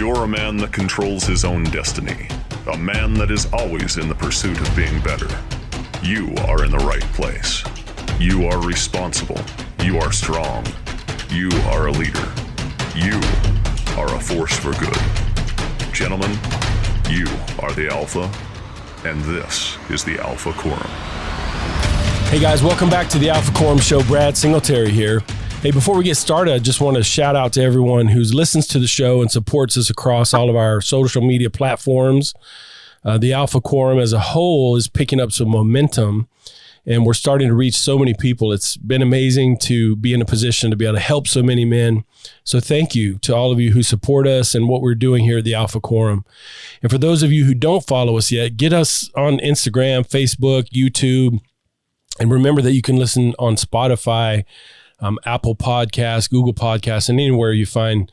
You're a man that controls his own destiny. A man that is always in the pursuit of being better. You are in the right place. You are responsible. You are strong. You are a leader. You are a force for good. Gentlemen, you are the Alpha, and this is the Alpha Quorum. Hey guys, welcome back to the Alpha Quorum Show. Brad Singletary here. Hey, before we get started, I just want to shout out to everyone who listens to the show and supports us across all of our social media platforms. The Alpha Quorum as a whole is picking up some momentum, and we're starting to reach so many people. It's been amazing to be in a position to be able to help so many men. So thank you to all of you who support us and what we're doing here at the Alpha Quorum. And for those of you who don't follow us yet, get us on Instagram, Facebook, YouTube, and remember that you can listen on Spotify, Apple Podcasts, Google Podcasts, and anywhere you find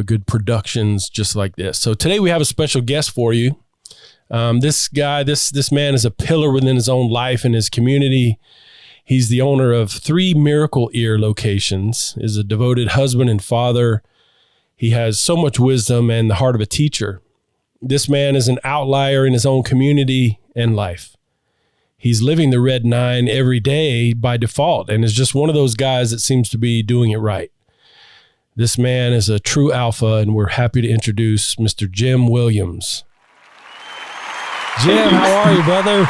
good productions just like this. So today we have a special guest for you. This guy, this man is a pillar within his own life and his community. He's the owner of 3 Miracle Ear locations, is a devoted husband and father. He has so much wisdom and the heart of a teacher. This man is an outlier in his own community and life. He's living the red 9 every day by default and is just one of those guys that seems to be doing it right. This man is a true alpha, and we're happy to introduce Mr. Jim Williams. Jim, how are you, brother?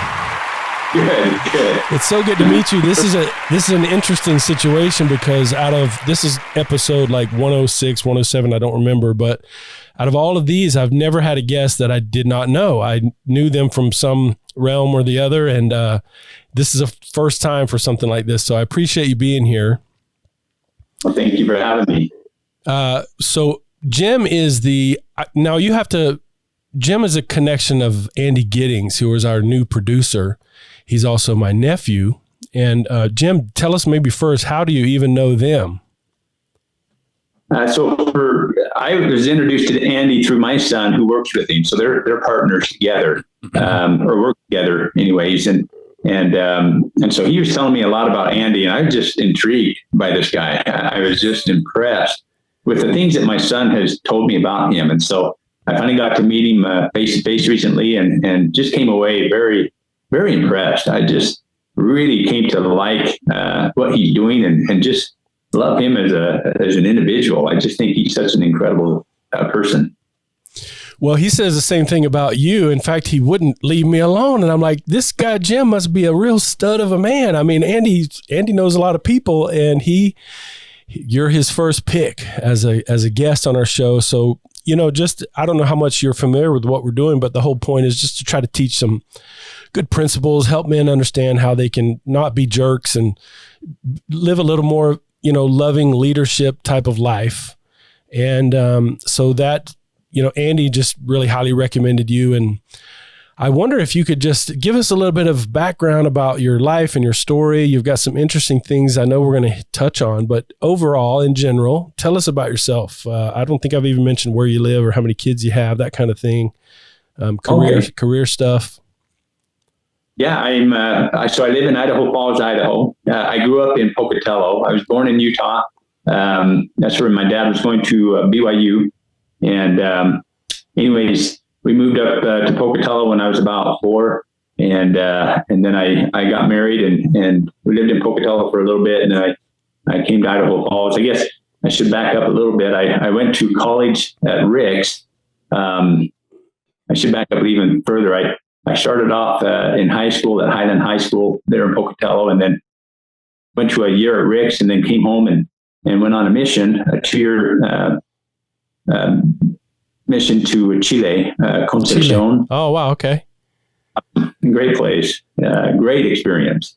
Good. It's so good to meet you. This is an interesting situation because this is episode like 106, 107, I don't remember, but out of all of these, I've never had a guest that I did not know. I knew them from some realm or the other, and this is a first time for something like this, so I appreciate you being here. Well, thank you for having me. So Jim is Jim is a connection of Andy Giddings, who is our new producer. He's also my nephew. And Jim, tell us maybe first, how do you even know them? I was introduced to Andy through my son who works with him. So they're partners together, or work together anyways. And so he was telling me a lot about Andy, and I was just intrigued by this guy. I was just impressed with the things that my son has told me about him. And so I finally got to meet him face to face recently and just came away very, very impressed. I just really came to like what he's doing and just love him as an individual. I just think he's such an incredible person. Well, he says the same thing about you. In fact, he wouldn't leave me alone. And I'm like, this guy, Jim, must be a real stud of a man. I mean, Andy knows a lot of people, and you're his first pick as a guest on our show. So, I don't know how much you're familiar with what we're doing, but the whole point is just to try to teach some good principles, help men understand how they can not be jerks and live a little more, loving leadership type of life. And so that, Andy just really highly recommended you. And I wonder if you could just give us a little bit of background about your life and your story. You've got some interesting things I know we're going to touch on, but overall, in general, tell us about yourself. I don't think I've even mentioned where you live or how many kids you have, that kind of thing. Career stuff. Yeah, so I live in Idaho Falls, Idaho. I grew up in Pocatello. I was born in Utah. That's where my dad was going to BYU. And anyways, we moved up to Pocatello when I was about 4. And then I got married and we lived in Pocatello for a little bit. And then I came to Idaho Falls. I guess I should back up a little bit. I went to college at Rick's. I should back up even further. I started off in high school at Highland High School there in Pocatello, and then went to a year at Rick's, and then came home and went on a mission, a 2-year mission to Chile, Concepcion. Chile. Oh, wow. Okay. Great place. Great experience.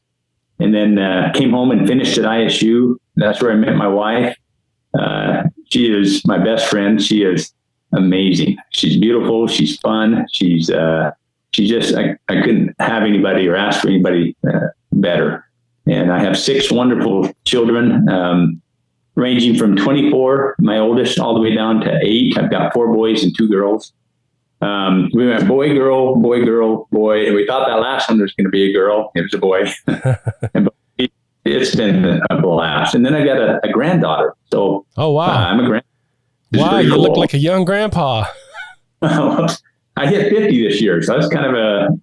And then came home and finished at ISU. That's where I met my wife. She is my best friend. She is amazing. She's beautiful. She's fun. She just, I couldn't have anybody or ask for anybody better. And I have 6 wonderful children, ranging from 24, my oldest, all the way down to 8. I've got 4 boys and 2 girls. We went boy, girl, boy, girl, boy. And we thought that last one was going to be a girl. It was a boy. And it's been a blast. And then I got a granddaughter. So oh, wow. I'm a Wow, you look like a young grandpa. I hit 50 this year, so that's kind of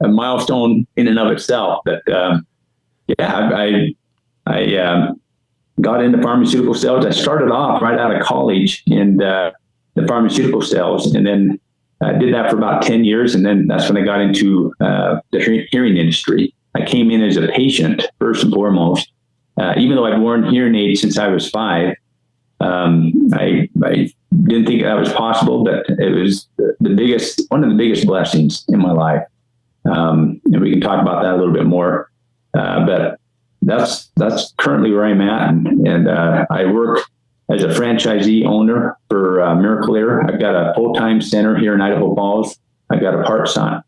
a milestone in and of itself. But I got into pharmaceutical sales. I started off right out of college in the pharmaceutical sales, and then did that for about 10 years. And then that's when I got into the hearing industry. I came in as a patient, first and foremost. Even though I'd worn hearing aids since I was 5, I didn't think that was possible, but it was one of the biggest blessings in my life. And we can talk about that a little bit more. But that's currently where I'm at. And I work as a franchisee owner for Miracle Air. I've got a full-time center here in Idaho Falls. I've got a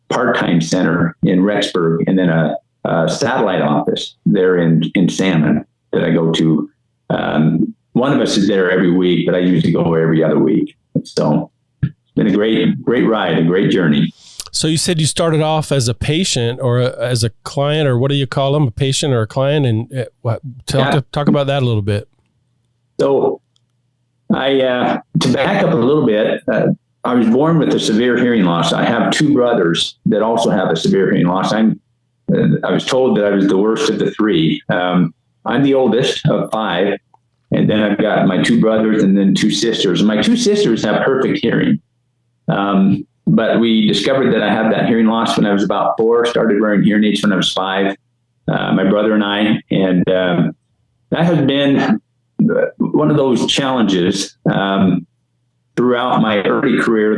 part-time center in Rexburg, and then a satellite office there in Salmon that I go to. One of us is there every week, but I usually go every other week. So it's been a great ride, a great journey. So you said you started off as a patient or as a client, or what do you call them, a patient or a client? And talk about that a little bit. So to back up a little bit, I was born with a severe hearing loss. I have 2 brothers that also have a severe hearing loss. I was told that I was the worst of the 3. I'm the oldest of 5. And then I've got my 2 brothers and then 2 sisters. My 2 sisters have perfect hearing. But we discovered that I had that hearing loss when I was about 4, started wearing hearing aids when I was 5, my brother and I. And that has been one of those challenges throughout my early career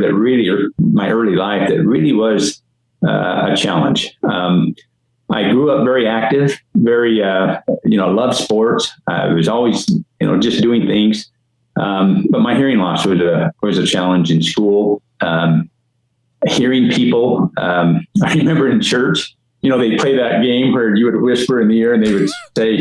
my early life that really was a challenge. I grew up very active, very, loved sports. I was always, just doing things. But my hearing loss was a challenge in school. Hearing people. I remember in church, they play that game where you would whisper in the ear and they would say,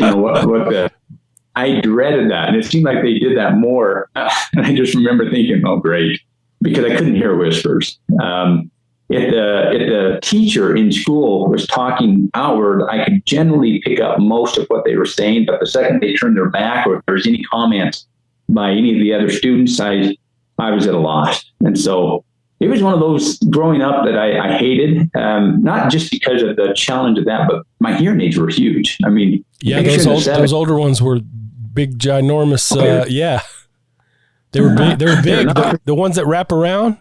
I dreaded that. And it seemed like they did that more. And I just remember thinking, oh, great, because I couldn't hear whispers. If the teacher in school was talking outward, I could generally pick up most of what they were saying. But the second they turned their back, or if there was any comments by any of the other students, I was at a loss. And so it was one of those growing up that I hated, not just because of the challenge of that, but my hearing aids were huge. I mean, yeah, those older ones were big, ginormous. Yeah, they were big. They were big. The ones that wrap around.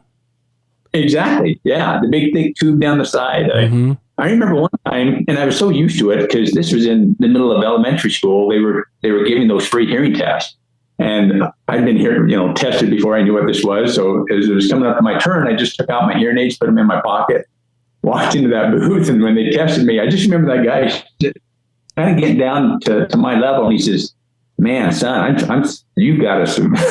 Exactly. Yeah. The big, thick tube down the side. Mm-hmm. I remember one time, and I was so used to it because this was in the middle of elementary school. They were giving those free hearing tests, and I'd been here, tested before I knew what this was. So as it was coming up to my turn, I just took out my hearing aids, put them in my pocket, walked into that booth. And when they tested me, I just remember that guy kind of getting down to my level. And he says, "Man, son, you've got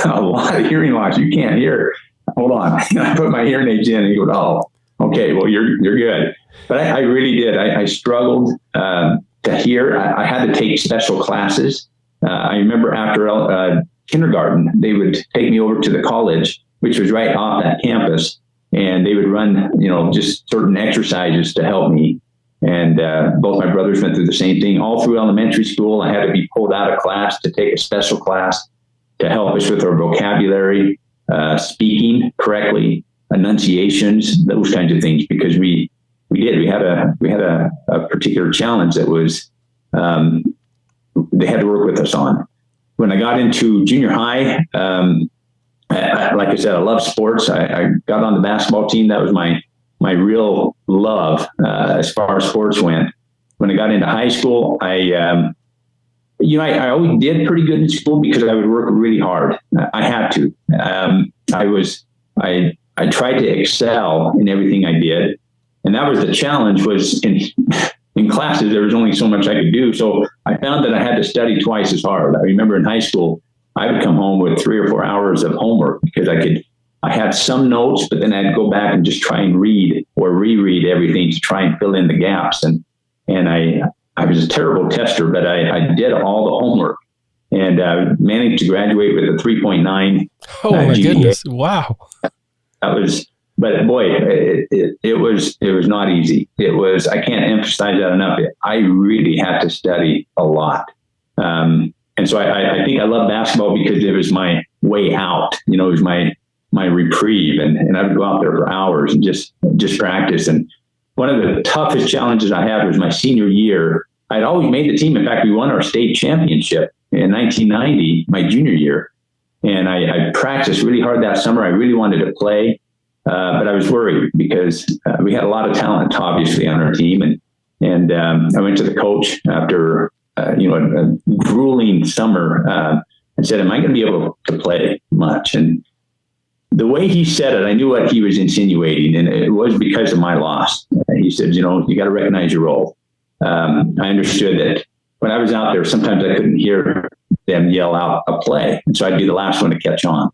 a lot of hearing loss. You can't hear. Hold on." I put my hearing aids in and he goes, "Oh, okay, well, you're good." But I really did. I struggled to hear. I had to take special classes. I remember after kindergarten, they would take me over to the college, which was right off that campus, and they would run, just certain exercises to help me. And both my brothers went through the same thing. All through elementary school, I had to be pulled out of class to take a special class to help us with our vocabulary, speaking correctly, enunciations, those kinds of things, because we had a particular challenge that was they had to work with us on. When I got into junior high, like I said, I love sports. I got on the basketball team. That was my real love as far as sports went. When I got into high school, I always did pretty good in school because I would work really hard. I had to. I tried to excel in everything I did. And that was the challenge, was in classes, there was only so much I could do. So I found that I had to study twice as hard. I remember in high school, I would come home with 3 or 4 hours of homework because I had some notes, but then I'd go back and just try and read or reread everything to try and fill in the gaps. And I was a terrible tester, but I did all the homework and managed to graduate with a 3.9. Oh my GPA. Goodness. Wow. But boy, it was not easy. I can't emphasize that enough. I really had to study a lot. And so I think I love basketball because it was my way out. It was my my reprieve, and I'd go out there for hours and just practice. And one of the toughest challenges I had was my senior year. I'd always made the team. In fact, we won our state championship in 1990, my junior year. And I practiced really hard that summer. I really wanted to play, but I was worried because we had a lot of talent, obviously, on our team. And I went to the coach after a grueling summer and said, "Am I going to be able to play much?" And the way he said it, I knew what he was insinuating, and it was because of my loss. He said, "You got to recognize your role." I understood that when I was out there, sometimes I couldn't hear them yell out a play, and so I'd be the last one to catch on.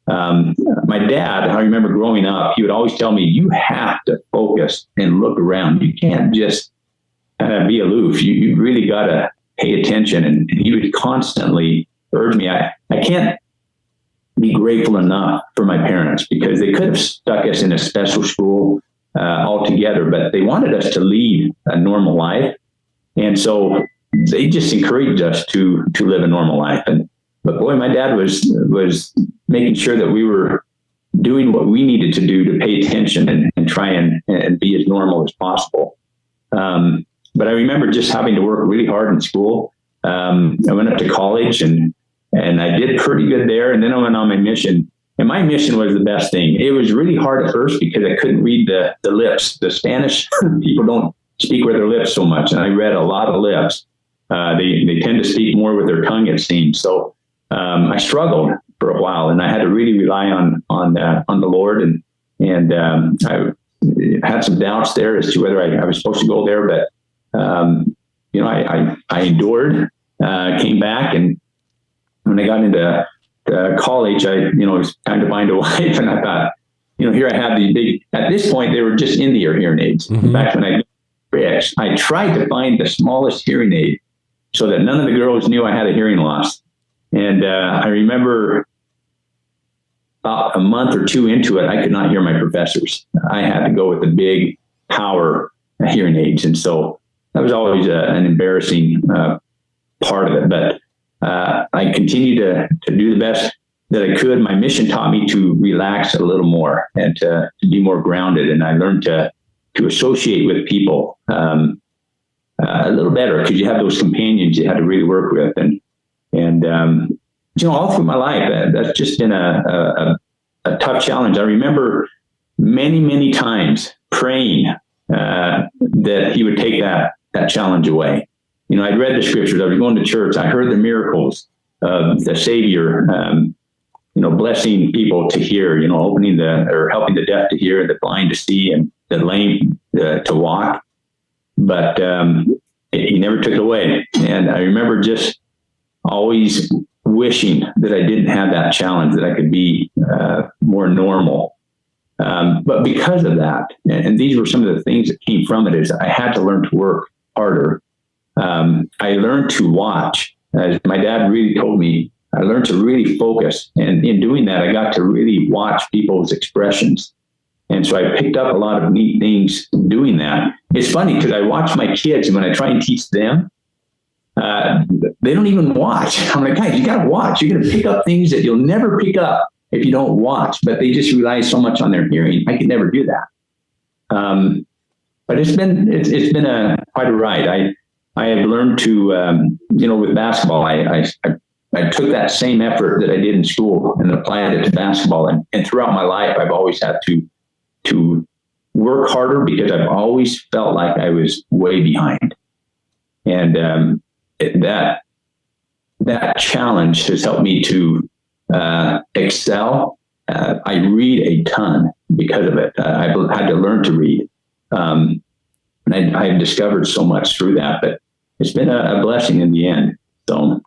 My dad, I remember growing up, he would always tell me, "You have to focus and look around. You can't just be aloof. You really got to pay attention." And he would constantly urge me. I can't be grateful enough for my parents, because they could have stuck us in a special school altogether, but they wanted us to lead a normal life. And so they just encouraged us to live a normal life. But boy, my dad was making sure that we were doing what we needed to do to pay attention and try and be as normal as possible. But I remember just having to work really hard in school. I went up to college and I did pretty good there. And then I went on my mission. And my mission was the best thing. It was really hard at first because I couldn't read the lips. The Spanish people don't speak with their lips so much. And I read a lot of lips. They tend to speak more with their tongue, it seems. So I struggled for a while, and I had to really rely on the Lord. And I had some doubts there as to whether I was supposed to go there. But, I endured, came back, and when I got into college, it was time to find a wife, and I thought, here I have these big, at this point, they were just in-the-ear hearing aids. Mm-hmm. In fact, when I tried to find the smallest hearing aid so that none of the girls knew I had a hearing loss. And I remember about a month or two into it, I could not hear my professors. I had to go with the big power hearing aids. And so that was always an embarrassing part of it. But I continued to do the best that I could. My mission taught me to relax a little more and to be more grounded. And I learned to associate with people a little better, because you have those companions you had to really work with. And all through my life, that's just been a tough challenge. I remember many, many times praying that he would take that challenge away. I'd read the scriptures. I was going to church. I heard the miracles of the Savior, blessing people to hear, helping the deaf to hear, the blind to see, and the lame to walk. But he never took it away. And I remember just always wishing that I didn't have that challenge, that I could be more normal. But because of that, and these were some of the things that came from it, is I had to learn to work harder. I learned to watch. As my dad really told me, I learned to really focus. And in doing that, I got to really watch people's expressions. And so I picked up a lot of neat things doing that. It's funny because I watch my kids, and when I try and teach them, they don't even watch. I'm like, guys, you got to watch. You're going to pick up things that you'll never pick up if you don't watch. But they just rely so much on their hearing. I could never do that. But it's been quite a ride. I have learned to, with basketball, I took that same effort that I did in school and applied it to basketball. And throughout my life, I've always had to work harder, because I've always felt like I was way behind. And that challenge has helped me to excel. I read a ton because of it. I've had to learn to read. And I've discovered so much through that, but it's been a blessing in the end. So,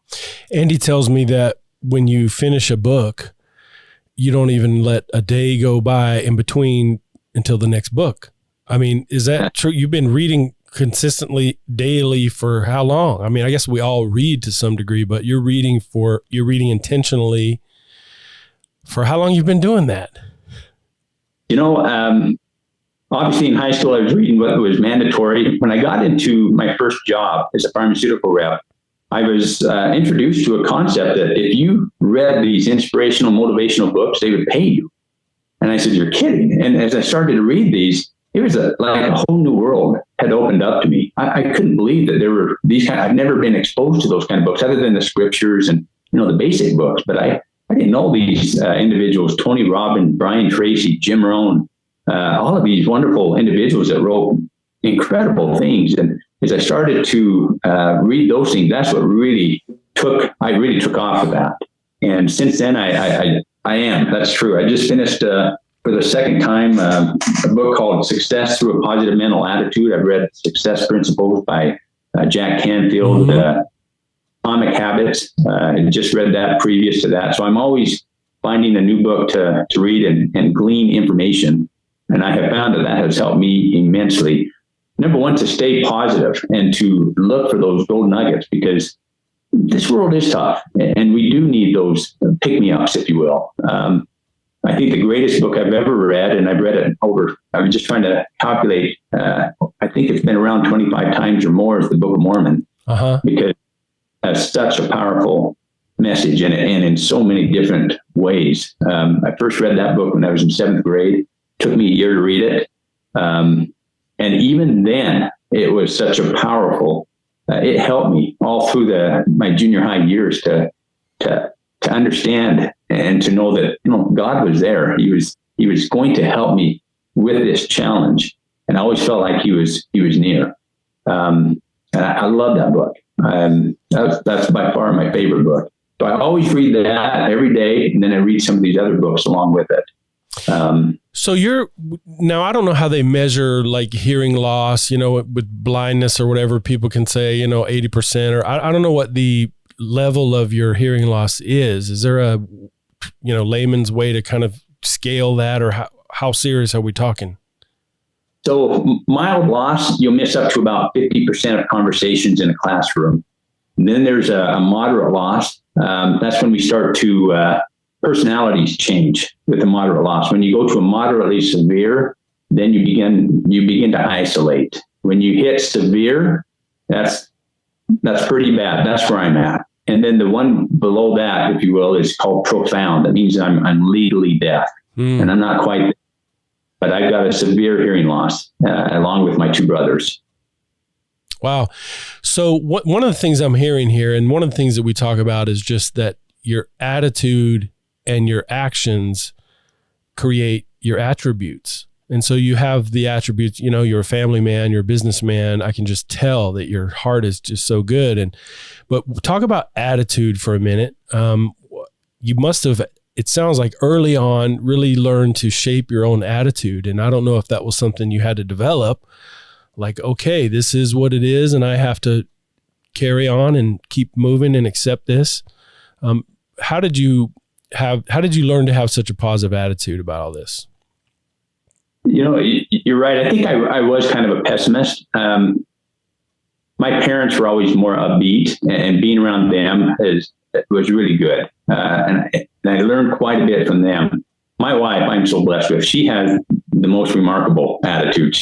Andy tells me that when you finish a book, you don't even let a day go by in between until the next book. I mean, is that true? You've been reading consistently daily for how long? I mean, I guess we all read to some degree, but you're reading intentionally for how long you've been doing that? Obviously in high school, I was reading what was mandatory. When I got into my first job as a pharmaceutical rep, I was introduced to a concept that if you read these inspirational, motivational books, they would pay you. And I said, you're kidding. And as I started to read these, it was like a whole new world had opened up to me. I couldn't believe that there were these kind. I've never been exposed to those kind of books other than the scriptures and, the basic books. But I didn't know these individuals, Tony Robbins, Brian Tracy, Jim Rohn, all of these wonderful individuals that wrote incredible things. And as I started to read those things, that's what really took off of that. And since then, I am. That's true. I just finished for the second time a book called Success Through a Positive Mental Attitude. I've read Success Principles by Jack Canfield, Atomic Habits. I just read that previous to that. So I'm always finding a new book to read and glean information. And I have found that has helped me immensely. Number one, to stay positive and to look for those gold nuggets, because this world is tough and we do need those pick-me-ups, if you will. I think the greatest book I've ever read, and I've read it I was just trying to calculate, I think it's been around 25 times or more, is the Book of Mormon, because it has such a powerful message in it and in so many different ways. I first read that book when I was in 7th grade. It took me a year to read it. And even then, it was such a powerful, it helped me all through my junior high years to understand and to know that, God was there. He was going to help me with this challenge. And I always felt like he was near. And I love that book. That's by far my favorite book. So I always read that every day. And then I read some of these other books along with it. So now I don't know how they measure like hearing loss, with blindness or whatever people can say, 80%, or I don't know what the level of your hearing loss is. Is there a, layman's way to kind of scale that, or how serious are we talking? So mild loss, you'll miss up to about 50% of conversations in a classroom. And then there's a moderate loss. That's when we start to, personalities change with a moderate loss. When you go to a moderately severe, then you begin to isolate. When you hit severe, that's pretty bad. That's where I'm at. And then the one below that, if you will, is called profound. That means I'm legally deaf, and I'm not quite, but I've got a severe hearing loss along with my 2 brothers. Wow. So one of the things I'm hearing here, and one of the things that we talk about, is just that your attitude and your actions create your attributes. And so you have the attributes, you're a family man, you're a businessman. I can just tell that your heart is just so good. But talk about attitude for a minute. You must have, it sounds like early on, really learned to shape your own attitude. And I don't know if that was something you had to develop, like, okay, this is what it is, and I have to carry on and keep moving and accept this. How did you learn to have such a positive attitude about all this? You're right. I think I was kind of a pessimist. My parents were always more upbeat, and being around them was really good. And I learned quite a bit from them. My wife, I'm so blessed with, she has the most remarkable attitude.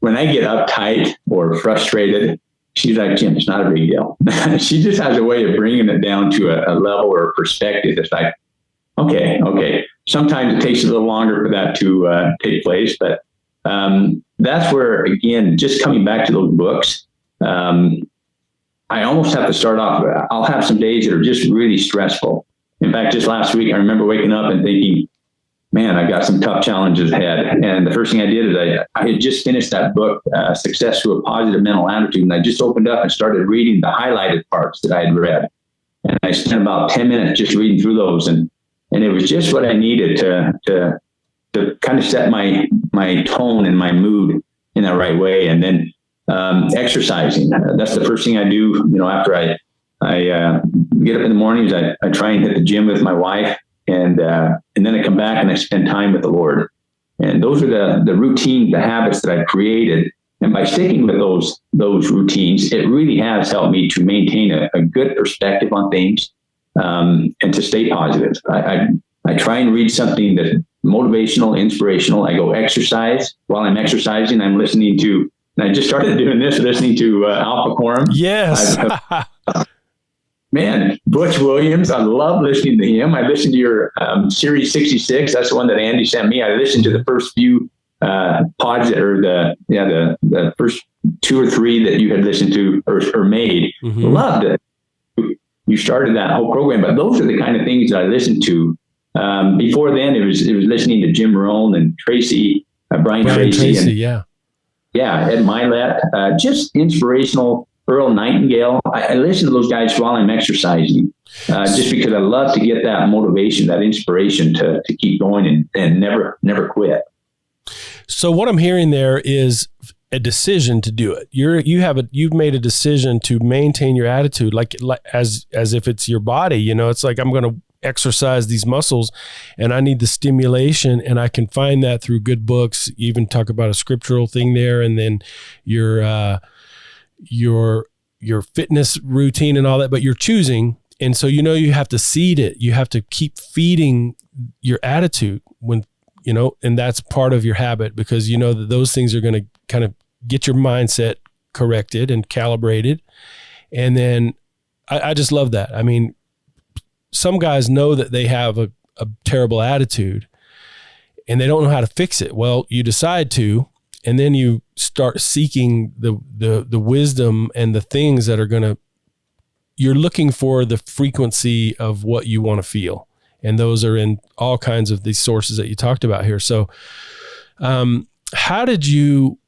When I get uptight or frustrated, she's like, Jim, it's not a big deal. She just has a way of bringing it down to a level or a perspective that's like, okay. Sometimes it takes a little longer for that to take place, but that's where, again, just coming back to those books, I almost have to start off. I'll have some days that are just really stressful. In fact, just last week, I remember waking up and thinking, man, I've got some tough challenges ahead. And the first thing I did is I had just finished that book, Success Through a Positive Mental Attitude. And I just opened up and started reading the highlighted parts that I had read. And I spent about 10 minutes just reading through those. And it was just what I needed to kind of set my tone and my mood in the right way. And then exercising. That's the first thing I do. After I get up in the mornings, I try and hit the gym with my wife, and then I come back and I spend time with the Lord. And those are the routines, the habits that I've created. And by sticking with those routines, it really has helped me to maintain a good perspective on things, and to stay positive. I try and read something that's motivational, inspirational. I go exercise. While I'm exercising, I'm listening to, and I just started doing this, listening to Alpha Quorum. Yes. man, Butch Williams, I love listening to him. I listened to your Series 66. That's the one that Andy sent me. I listened to the first few pods, or the first 2 or 3 that you had listened to or made. Loved it. You started that whole program, but those are the kind of things that I listened to. Before then, it was listening to Jim Rohn and Tracy, Brian Tracy, and Ed Milet, just inspirational. Earl Nightingale. I listen to those guys while I'm exercising, just because I love to get that motivation, that inspiration to keep going and never quit. So what I'm hearing there is a decision to do it. You've made a decision to maintain your attitude, like as if it's your body. It's like, I'm going to exercise these muscles and I need the stimulation, and I can find that through good books. You even talk about a scriptural thing there, and then your fitness routine and all that, but you're choosing. And so, you have to seed it. You have to keep feeding your attitude and that's part of your habit, because that those things are going to kind of get your mindset corrected and calibrated. And then I just love that. I mean, some guys know that they have a terrible attitude and they don't know how to fix it. Well, you decide to, and then you start seeking the wisdom and the things that are you're looking for the frequency of what you want to feel. And those are in all kinds of these sources that you talked about here. So, how did you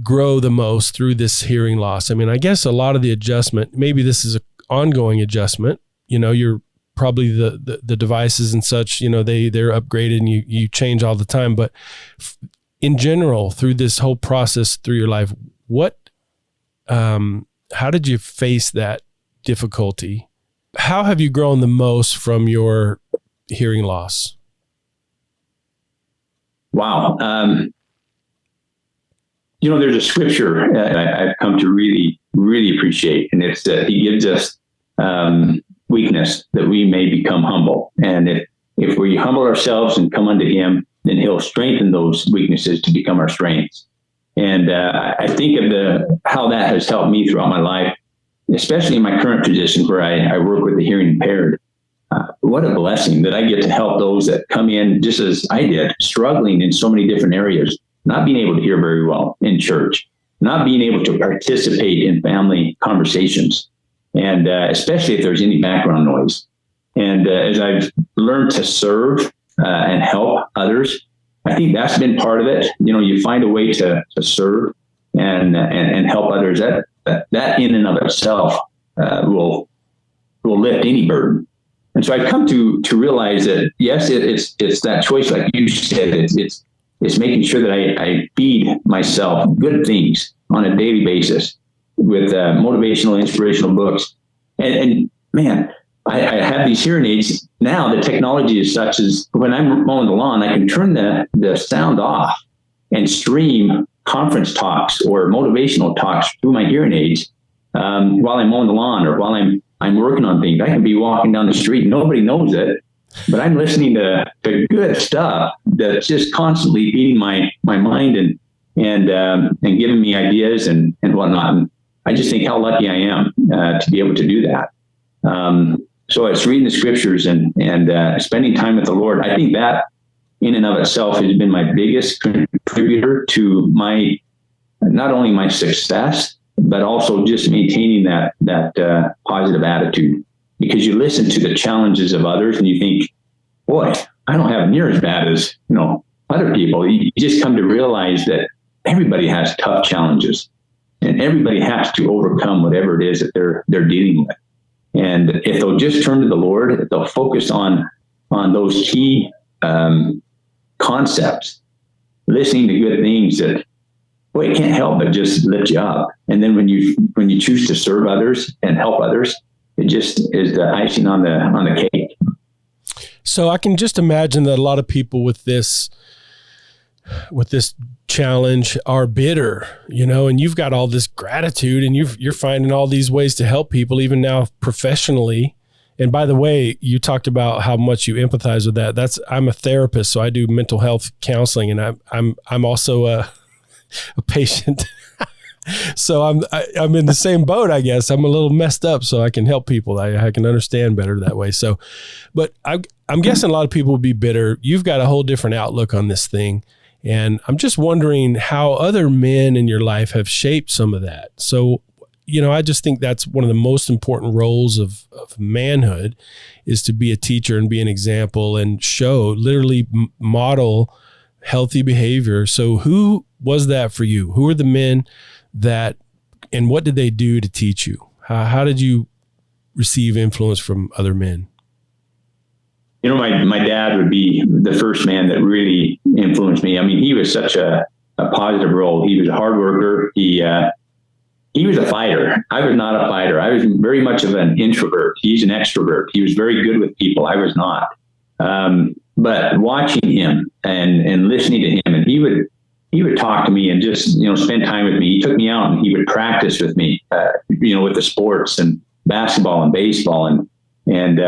grow the most through this hearing loss? I mean, I guess a lot of the adjustment, maybe this is an ongoing adjustment. You're probably the devices and such, they're upgraded and you change all the time. But in general, through this whole process, through your life, how did you face that difficulty? How have you grown the most from your hearing loss? Wow. There's a scripture I've come to really, really appreciate, and it's that he gives us weakness that we may become humble. And if we humble ourselves and come unto him, then he'll strengthen those weaknesses to become our strengths. And I think of how that has helped me throughout my life, especially in my current position where I work with the hearing impaired. What a blessing that I get to help those that come in just as I did, struggling in so many different areas, not being able to hear very well in church, not being able to participate in family conversations, and especially if there's any background noise. And as I've learned to serve and help others, I think that's been part of it. You find a way to serve and help others. That in and of itself will lift any burden. And so I've come to realize that yes, it's that choice, like you said. It's making sure that I feed myself good things on a daily basis with motivational, inspirational books. And man, I have these hearing aids now. The technology is such as when I'm mowing the lawn, I can turn the sound off and stream conference talks or motivational talks through my hearing aids while I'm mowing the lawn or while I'm working on things. I can be walking down the street, nobody knows it, but I'm listening to good stuff that's just constantly feeding my mind and giving me ideas and whatnot. And I just think how lucky I am to be able to do that. So it's reading the scriptures and spending time with the Lord. I think that in and of itself has been my biggest contributor to not only my success, but also just maintaining that positive attitude. Because you listen to the challenges of others and you think, boy, I don't have near as bad as other people. You just come to realize that everybody has tough challenges, and everybody has to overcome whatever it is that they're dealing with. And if they'll just turn to the Lord, if they'll focus on those key concepts, listening to good things that, boy, it can't help but just lift you up. And then when you choose to serve others and help others, it just is the icing on the cake. So I can just imagine that a lot of people with this challenge are bitter, and you've got all this gratitude and you're finding all these ways to help people, even now professionally. And by the way, you talked about how much you empathize with that. I'm a therapist, so I do mental health counseling, and I'm also a patient. So I'm in the same boat, I guess. I'm a little messed up, so I can help people. I can understand better that way. So, but I'm guessing a lot of people would be bitter. You've got a whole different outlook on this thing. And I'm just wondering how other men in your life have shaped some of that. So, I just think that's one of the most important roles of manhood is to be a teacher and be an example and literally model healthy behavior. So who was that for you? Who are the men and what did they do to teach you? How did you receive influence from other men? My dad would be the first man that really influenced me. I mean, he was such a positive role. He was a hard worker. He was a fighter. I was not a fighter. I was very much of an introvert. He's an extrovert. He was very good with people. I was not. But watching him and listening to him, and he would talk to me and just, spend time with me. He took me out and he would practice with me, with the sports and basketball and baseball. And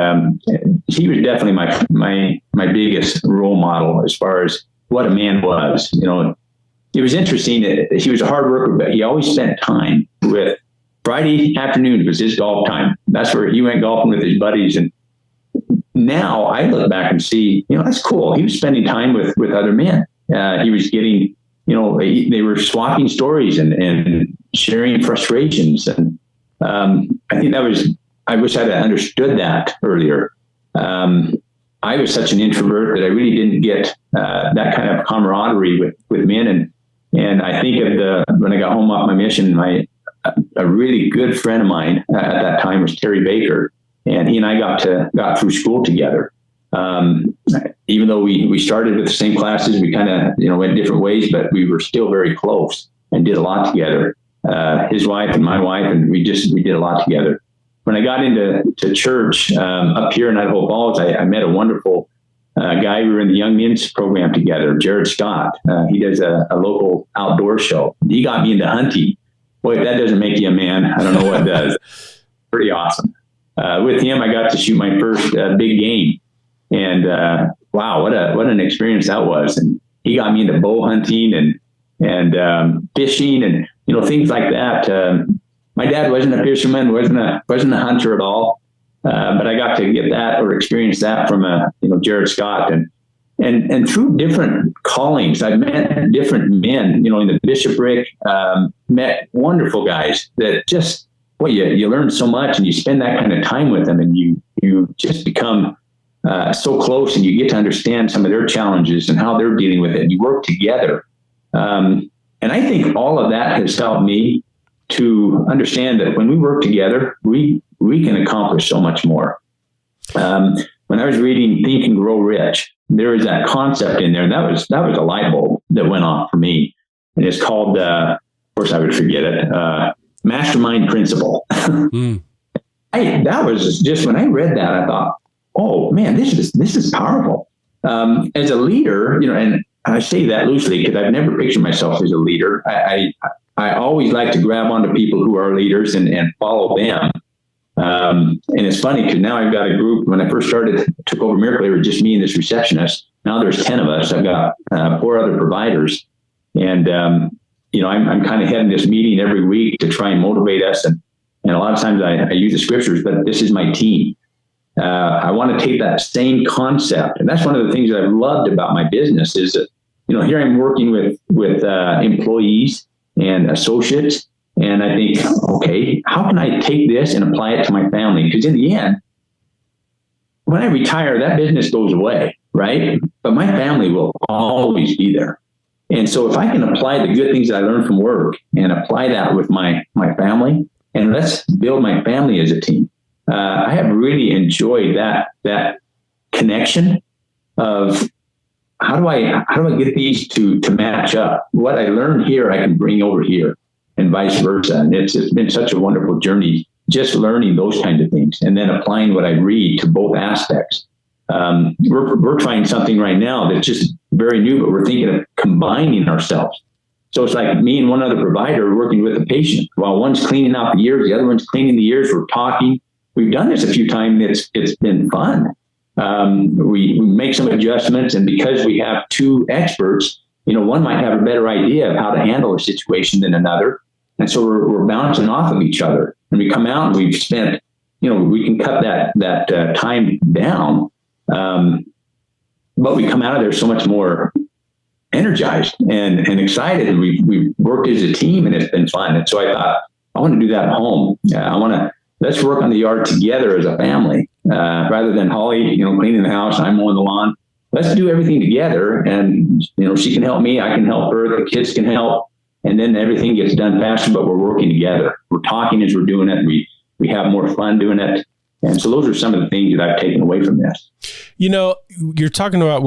he was definitely my biggest role model as far as what a man was. It was interesting that he was a hard worker, but he always spent time with Friday afternoon was his golf time. That's where he went golfing with his buddies. And now I look back and see, that's cool. He was spending time with other men. He was getting, they were swapping stories and sharing frustrations. And I think I wish I'd understood that earlier. I was such an introvert that I really didn't get that kind of camaraderie with men. And I think when I got home off my mission, a really good friend of mine at that time was Terry Baker, and he and I got through school together. Even though we started with the same classes, we kind of went different ways, but we were still very close and did a lot together. His wife and my wife, and we did a lot together. When I got into church up here in Idaho Falls, I met a wonderful guy. We were in the Young Men's program together, Jared Scott. He does a local outdoor show. He got me into hunting. Boy, if that doesn't make you a man, I don't know what does. Pretty awesome. With him, I got to shoot my first big game. And wow, what an experience that was. And he got me into bow hunting and fishing and things like that. My dad wasn't a fisherman, wasn't a hunter at all. But I got to get that or experience that from Jared Scott and through different callings. I met different men, in the bishopric, met wonderful guys that just, you learn so much and you spend that kind of time with them and you just become so close and you get to understand some of their challenges and how they're dealing with it. And you work together. And I think all of that has helped me to understand that when we work together, we can accomplish so much more. When I was reading Think and Grow Rich, there was that concept in there, and that was a light bulb that went off for me. And it's called, of course I would forget it, Mastermind Principle. That was just, when I read that, I thought, oh man, this is powerful. As a leader, and I say that loosely because I've never pictured myself as a leader. I always like to grab onto people who are leaders and follow them. And it's funny because now I've got a group. When I first took over Miracle, it was just me and this receptionist. Now there's 10 of us. I've got 4 other providers. And, I'm kind of heading this meeting every week to try and motivate us. And a lot of times I use the scriptures, but this is my team. I want to take that same concept. And that's one of the things that I've loved about my business is that, here I'm working with employees and associates. And I think, okay, how can I take this and apply it to my family? Because in the end, when I retire, that business goes away, right? But my family will always be there. And so if I can apply the good things that I learned from work and apply that with my family, and let's build my family as a team. I have really enjoyed that connection of how do I get these to match up? What I learned here, I can bring over here, and vice versa. And it's been such a wonderful journey, just learning those kinds of things and then applying what I read to both aspects. We're trying something right now that's just very new, but we're thinking of combining ourselves. So it's like me and one other provider working with a patient. While one's cleaning out the ears, the other one's cleaning the ears. We're talking. We've done this a few times. It's been fun. We make some adjustments, and because we have 2 experts, one might have a better idea of how to handle a situation than another. And so we're bouncing off of each other, and we come out and we've spent, we can cut that time down. But we come out of there so much more energized and excited. And we've worked as a team, and it's been fun. And so I thought, I want to do that at home. Let's work on the yard together as a family, rather than Holly, cleaning the house, I'm mowing the lawn. Let's do everything together. And, she can help me, I can help her, the kids can help. And then everything gets done faster, but we're working together. We're talking as we're doing it. We have more fun doing it. And so those are some of the things that I've taken away from this. You're talking about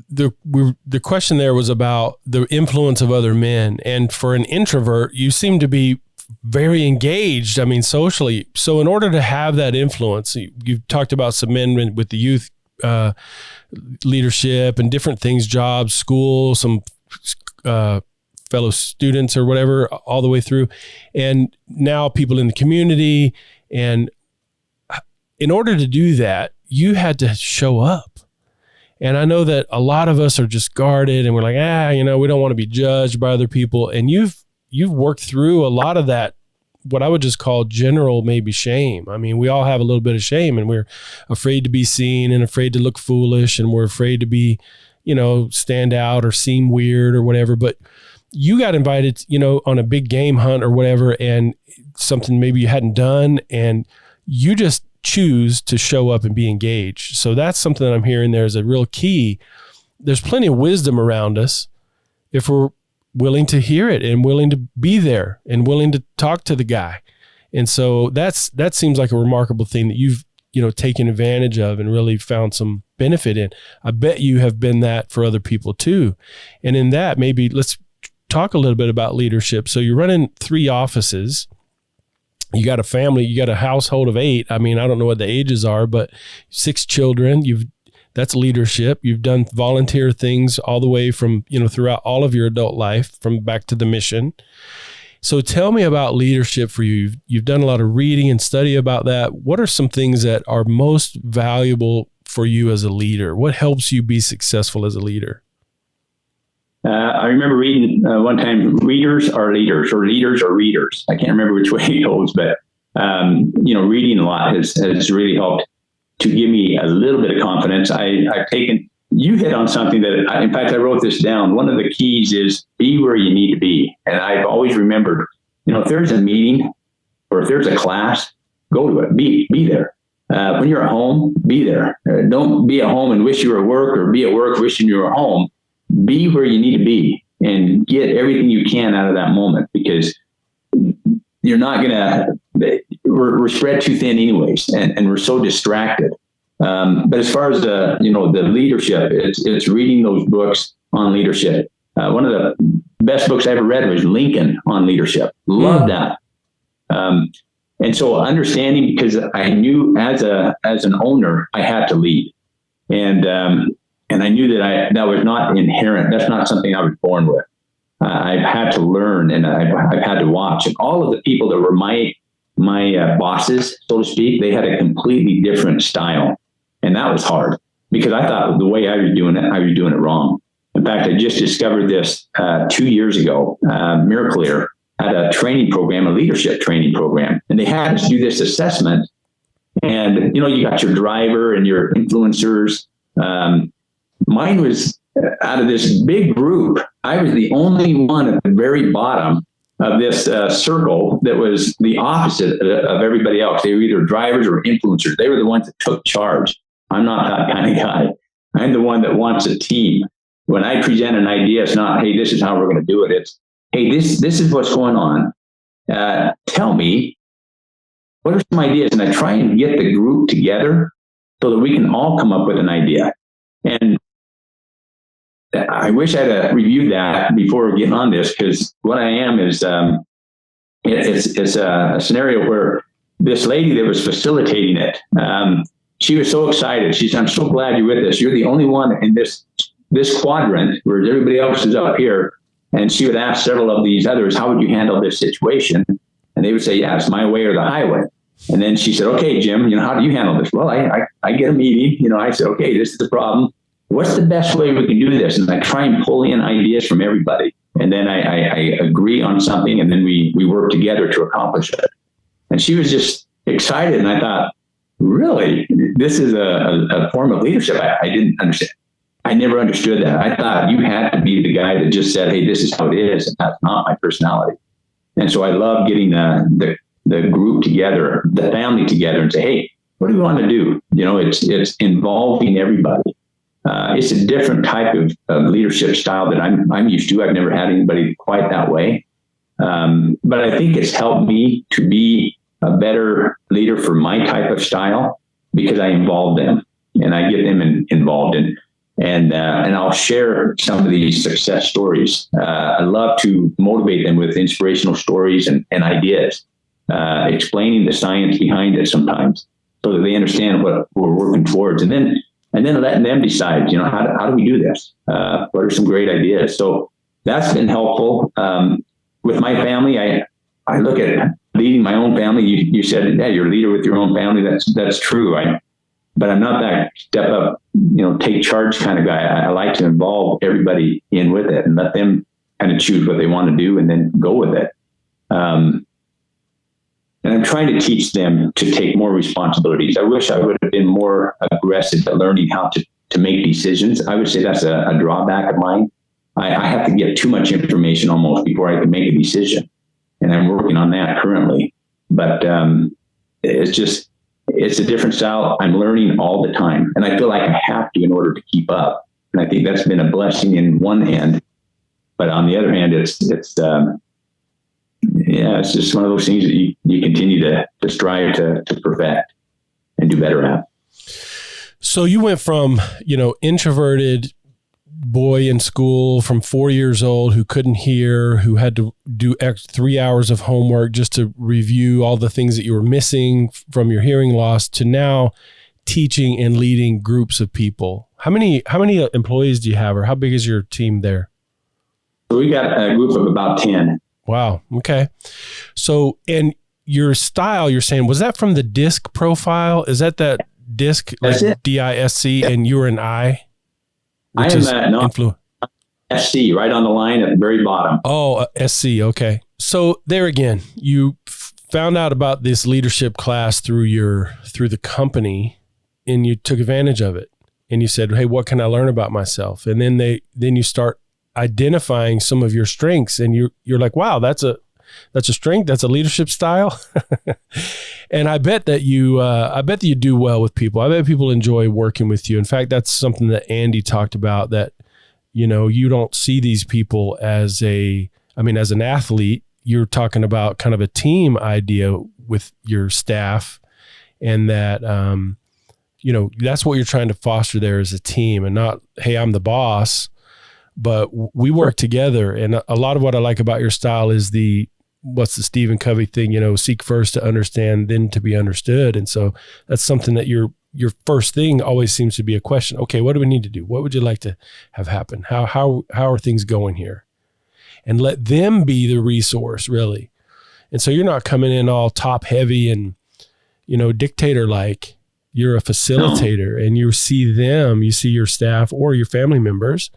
the question there was about the influence of other men. And for an introvert, you seem to be very engaged, socially. So in order to have that influence, you've talked about some men with the youth leadership and different things, jobs, school, some fellow students or whatever, all the way through. And now people in the community. And in order to do that, you had to show up. And I know that a lot of us are just guarded and we're like, we don't want to be judged by other people. And you've worked through a lot of that, what I would just call general maybe shame. We all have a little bit of shame, and we're afraid to be seen and afraid to look foolish, and we're afraid to be, stand out or seem weird or whatever. But you got invited, on a big game hunt or whatever, and something maybe you hadn't done, and you just choose to show up and be engaged. So that's something that I'm hearing there is a real key. There's plenty of wisdom around us if we're willing to hear it and willing to be there and willing to talk to the guy. And so that seems like a remarkable thing that you've, taken advantage of and really found some benefit in. I bet you have been that for other people too. And in that, maybe let's talk a little bit about leadership. So you're running 3 offices. You got a family, you got a household of 8. I don't know what the ages are, but 6 children, that's leadership. You've done volunteer things all the way from, throughout all of your adult life, from back to the mission. So tell me about leadership for you. You've done a lot of reading and study about that. What are some things that are most valuable for you as a leader? What helps you be successful as a leader? I remember reading one time, readers are leaders, or leaders are readers. I can't remember which way it goes, but, reading a lot has really helped to give me a little bit of confidence. You hit on something that, in fact, I wrote this down. One of the keys is be where you need to be. And I've always remembered, if there's a meeting or if there's a class, go to it, be there. When you're at home, be there. Don't be at home and wish you were at work, or be at work wishing you were at home. Be where you need to be and get everything you can out of that moment, because you're not we're spread too thin anyways, and we're so distracted. But as far as the leadership, it's reading those books on leadership. One of the best books I ever read was Lincoln on leadership. Love that. And so understanding, because I knew as an owner, I had to lead. And I knew that was not inherent. That's not something I was born with. I've had to learn, and I've had to watch. And all of the people that were my bosses, so to speak, they had a completely different style. And that was hard, because I thought the way I was doing it wrong. In fact, I just discovered this 2 years ago. Miracle had a training program, a leadership training program, and they had us do this assessment. And, you got your driver and your influencers. Mine was out of this big group. I was the only one at the very bottom of this circle that was the opposite of everybody else. They were either drivers or influencers. They were the ones that took charge. I'm not that kind of guy. I'm the one that wants a team. When I present an idea, it's not, hey, this is how we're going to do it. It's, hey, this is what's going on. Tell me, what are some ideas? And I try and get the group together so that we can all come up with an idea. And I wish I'd reviewed that before getting on this, because what I am is it's a scenario where this lady that was facilitating it, she was so excited. She said, I'm so glad you're with us. You're the only one in this quadrant, where everybody else is up here. And she would ask several of these others, how would you handle this situation? And they would say, yeah, it's my way or the highway. And then she said, okay, Jim, how do you handle this? Well, I get a meeting, I said, okay, this is the problem. What's the best way we can do this? And I try and pull in ideas from everybody. and then I agree on something, and then we work together to accomplish it. And she was just excited, and I thought, really, this is a form of leadership. I didn't understand. I never understood that. I thought you had to be the guy that just said, hey, this is how it is, and that's not my personality. And so I love getting the group together, the family together, and say, hey, what do we want to do? It's involving everybody. It's a different type of leadership style that I'm used to. I've never had anybody quite that way. But I think it's helped me to be a better leader for my type of style because I involve them and I get them involved and I'll share some of these success stories. I love to motivate them with inspirational stories and ideas, explaining the science behind it sometimes so that they understand what we're working towards. And then letting them decide, how do we do this? What are some great ideas? So that's been helpful. With my family, I look at leading my own family. You said, yeah, you're a leader with your own family. That's true. But I'm not that step up, take charge kind of guy. I like to involve everybody in with it and let them kind of choose what they want to do and then go with it. And I'm trying to teach them to take more responsibilities. I wish I would have been more aggressive at learning how to make decisions. I would say that's a drawback of mine. I have to get too much information almost before I can make a decision. And I'm working on that currently. But it's a different style. I'm learning all the time. And I feel like I have to in order to keep up. And I think that's been a blessing in one hand. But on the other hand, it's just one of those things that you continue to strive to perfect and do better at. So you went from, introverted boy in school from 4 years old who couldn't hear, who had to do 3 hours of homework just to review all the things that you were missing from your hearing loss, to now teaching and leading groups of people. How many employees do you have, or how big is your team there? So we got a group of about 10. Wow. Okay. So, and your style, you're saying, was that from the DISC profile? Is that DISC, That's like it. DISC, and you were an I? I am SC, right on the line at the very bottom. Oh, SC. Okay. So there again, you found out about this leadership class through the company, and you took advantage of it. And you said, hey, what can I learn about myself? And then you start identifying some of your strengths, and you're like, wow, that's a strength. That's a leadership style. And I bet that you do well with people. I bet people enjoy working with you. In fact, that's something that Andy talked about, that, you don't see these people as an athlete. You're talking about kind of a team idea with your staff, and that, that's what you're trying to foster there as a team, and not, hey, I'm the boss, but we work together. And a lot of what I like about your style is what's the Stephen Covey thing, seek first to understand, then to be understood. And so that's something that your first thing always seems to be a question. Okay, what do we need to do? What would you like to have happen? How are things going here? And let them be the resource, really. And so you're not coming in all top heavy and, dictator like. You're a facilitator, and you see your staff or your family members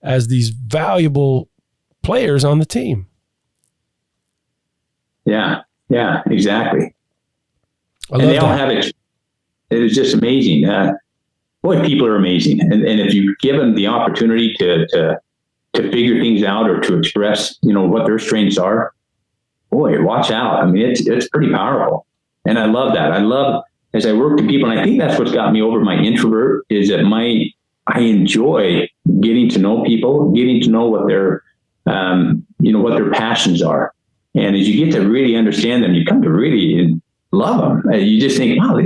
as these valuable players on the team. Yeah, exactly. And they all have it. It was just amazing. Boy, people are amazing. And if you give them the opportunity to figure things out or to express, what their strengths are, boy, watch out. I mean, it's pretty powerful. And I love that. I love, as I work with people, and I think that's what's got me over my introvert, is that I enjoy getting to know people, getting to know what their passions are. And as you get to really understand them, you come to really love them. You just think, wow,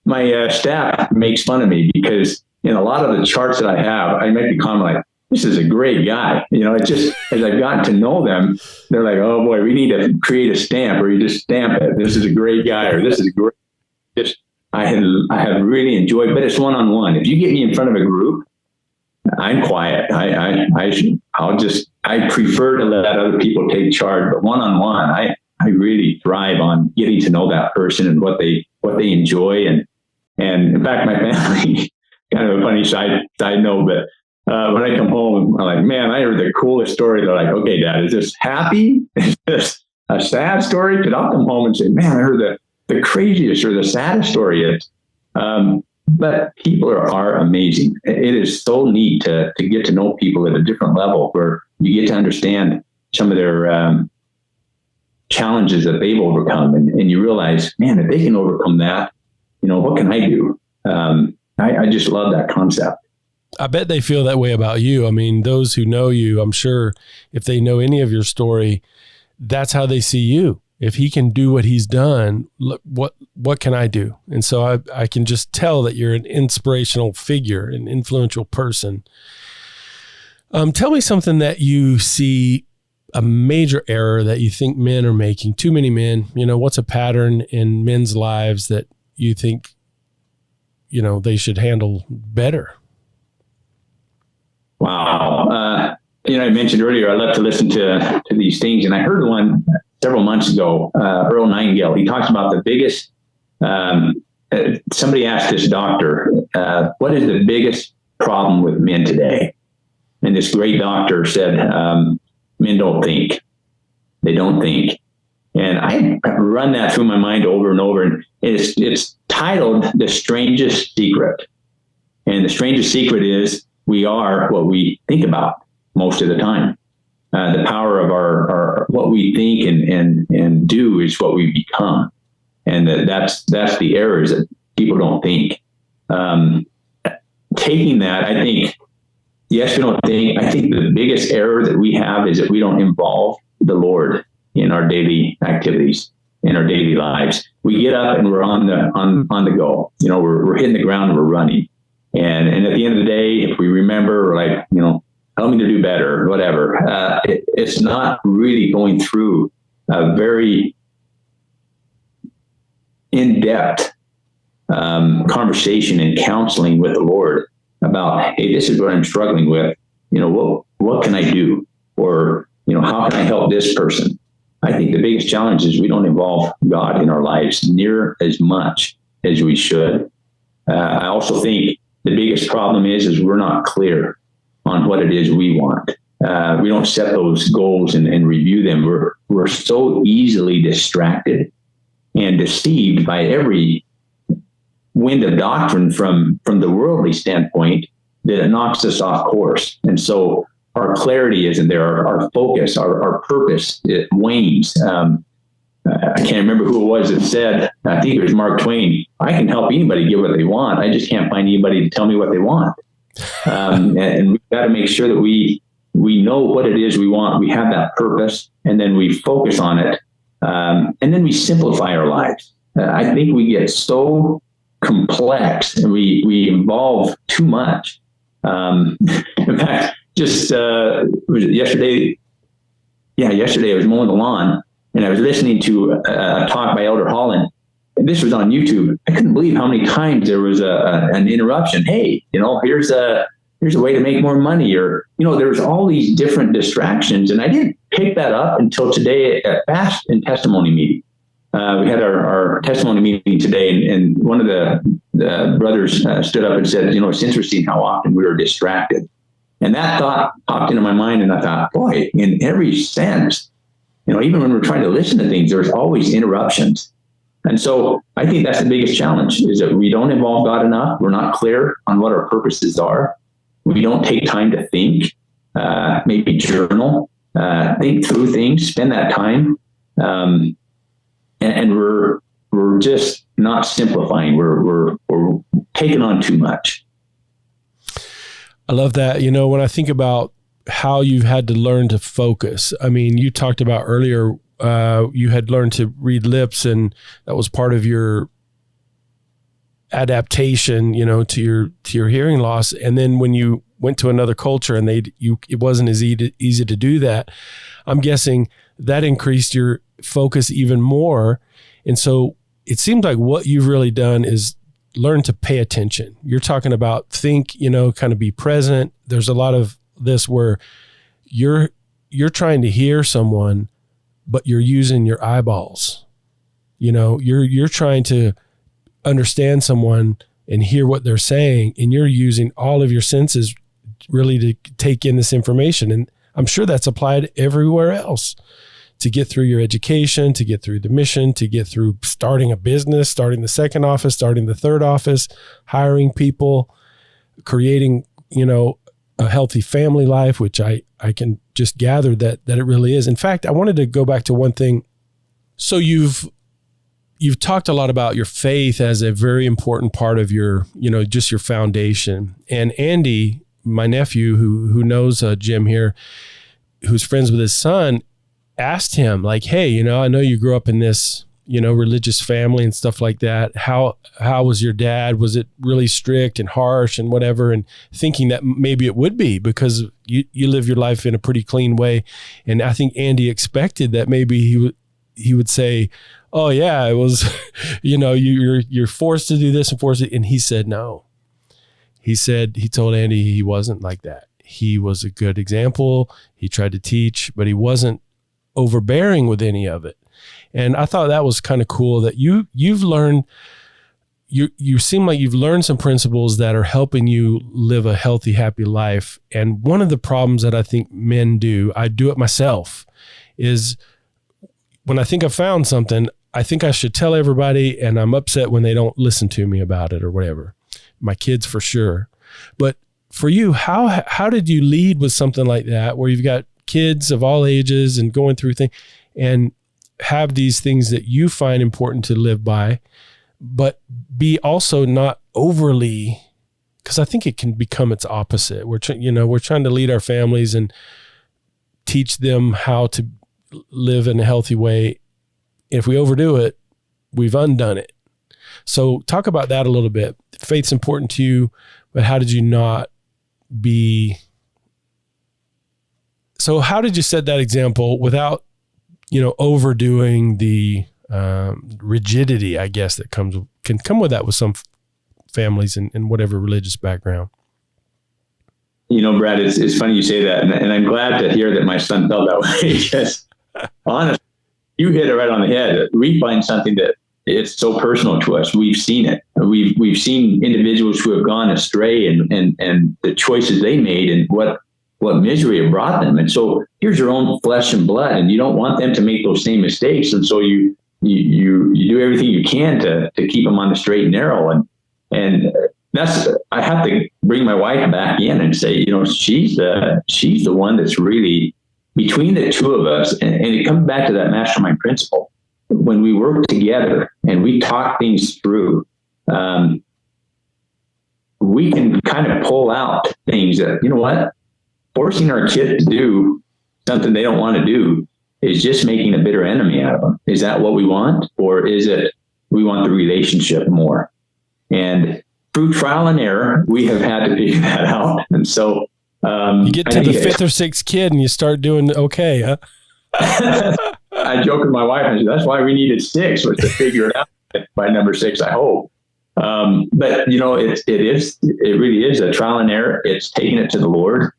my staff makes fun of me because in a lot of the charts that I have, I make the comment like, this is a great guy. It's just, as I've gotten to know them, they're like, oh boy, we need to create a stamp, or you just stamp it. This is a great guy, or this is great. I have really enjoyed, but it's one-on-one. If you get me in front of a group, I'm quiet. I prefer to let other people take charge, but one-on-one, I really thrive on getting to know that person and what they enjoy. And in fact, my family, kind of a funny side note, but when I come home, I'm like, man, I heard the coolest story. They're like, okay, Dad, is this happy? Is this a sad story? Because I'll come home and say, man, I heard the craziest or the saddest story is. But people are amazing. It is so neat to get to know people at a different level where you get to understand some of their challenges that they've overcome. And you realize, man, if they can overcome that, what can I do? I just love that concept. I bet they feel that way about you. I mean, those who know you, I'm sure if they know any of your story, that's how they see you. If he can do what he's done, look, what can I do? And so I can just tell that you're an inspirational figure, an influential person. Tell me something that you see a major error that you think men are making. Too many men, what's a pattern in men's lives that you think, they should handle better? Wow. I mentioned earlier, I love to listen to these things, and I heard one several months ago, Earl Nightingale. He talks about the biggest, somebody asked this doctor, what is the biggest problem with men today? And this great doctor said, men don't think. They don't think. And I run that through my mind over and over, and it's titled The Strangest Secret. And the strangest secret is we are what we think about most of the time. The power of our what we think and do is what we become. And that's the errors that people don't think. Taking that, I think, yes, we don't think. I think the biggest error that we have is that we don't involve the Lord in our daily activities, in our daily lives. We get up and we're on the go. We're hitting the ground and we're running. And at the end of the day, if we remember, like, help me to do better, whatever, it's not really going through a very in-depth conversation and counseling with the Lord about, hey, this is what I'm struggling with. What can I do? Or, how can I help this person? I think the biggest challenge is we don't involve God in our lives near as much as we should. I also think the biggest problem is we're not clear on what it is we want. We don't set those goals and review them. We're so easily distracted and deceived by every wind of doctrine from the worldly standpoint that it knocks us off course. And so our clarity isn't there. Our focus, our purpose, it wanes. I can't remember who it was that said, I think it was Mark Twain, I can help anybody get what they want. I just can't find anybody to tell me what they want. And we've got to make sure that we know what it is we want. We have that purpose, and then we focus on it. And then we simplify our lives. I think we get so complex and we involve too much. In fact, just yesterday I was mowing the lawn, and I was listening to a talk by Elder Holland. And this was on YouTube. I couldn't believe how many times there was an interruption. Hey, here's a way to make more money, or there's all these different distractions. And I didn't pick that up until today at Fast and Testimony meeting. We had our testimony meeting today, and one of the brothers stood up and said, it's interesting how often we were distracted. And that thought popped into my mind, and I thought, boy, in every sense, even when we're trying to listen to things, there's always interruptions. And so I think that's the biggest challenge, is that we don't involve God enough. We're not clear on what our purposes are. We don't take time to think, maybe journal, think through things, spend that time. And we're just not simplifying. We're taking on too much. I love that. When I think about how you've had to learn to focus, I mean, you talked about earlier, you had learned to read lips, and that was part of your adaptation, to your hearing loss. And then when you went to another culture and it wasn't as easy to do that, I'm guessing that increased your focus even more. And so it seems like what you've really done is learn to pay attention. You're talking about think, kind of be present. There's a lot of this where you're trying to hear someone, but you're using your eyeballs. You're trying to understand someone and hear what they're saying, and you're using all of your senses really to take in this information. And I'm sure that's applied everywhere else, to get through your education, to get through the mission, to get through starting a business, starting the second office, starting the third office, hiring people, creating, a healthy family life, which I can just gather that it really is. In fact, I wanted to go back to one thing. So you've talked a lot about your faith as a very important part of your, just your foundation. And Andy, my nephew, who knows Jim here, who's friends with his son, asked him like, hey, I know you grew up in this, religious family and stuff like that. How was your dad? Was it really strict and harsh and whatever? And thinking that maybe it would be, because you live your life in a pretty clean way. And I think Andy expected that maybe he would say, oh yeah, it was, you're forced to do this and forced to, and he said no. He told Andy he wasn't like that. He was a good example. He tried to teach, but he wasn't overbearing with any of it. And I thought that was kind of cool that you've learned, you seem like you've learned some principles that are helping you live a healthy, happy life. And one of the problems that I think men do, I do it myself, is when I think I've found something, I think I should tell everybody, and I'm upset when they don't listen to me about it or whatever. My kids for sure. But for you, how did you lead with something like that, where you've got kids of all ages and going through things and have these things that you find important to live by, but be also not overly, because I think it can become its opposite. We're trying to lead our families and teach them how to live in a healthy way. If we overdo it, we've undone it. So talk about that a little bit. Faith's important to you, but how did you not be? So how did you set that example without, overdoing the rigidity, I guess, that can come with that with some families in whatever religious background? Brad, it's funny you say that, and I'm glad to hear that my son felt that way, because honestly, you hit it right on the head. We find something that it's so personal to us. We've seen it. We've seen individuals who have gone astray and the choices they made and what misery it brought them. And so here's your own flesh and blood, and you don't want them to make those same mistakes. And so you do everything you can to keep them on the straight and narrow. And that's, I have to bring my wife back in and say, she's the one that's really between the two of us. And it comes back to that mastermind principle. When we work together and we talk things through, we can kind of pull out things that, forcing our kids to do something they don't want to do is just making a bitter enemy out of them. Is that what we want? Or is it we want the relationship more? And through trial and error, we have had to figure that out. And so you get to the fifth or sixth kid and you start doing okay, huh? I joke with my wife, and that's why we needed 6, was to figure it out by number 6, I hope. But it really is a trial and error. It's taking it to the Lord.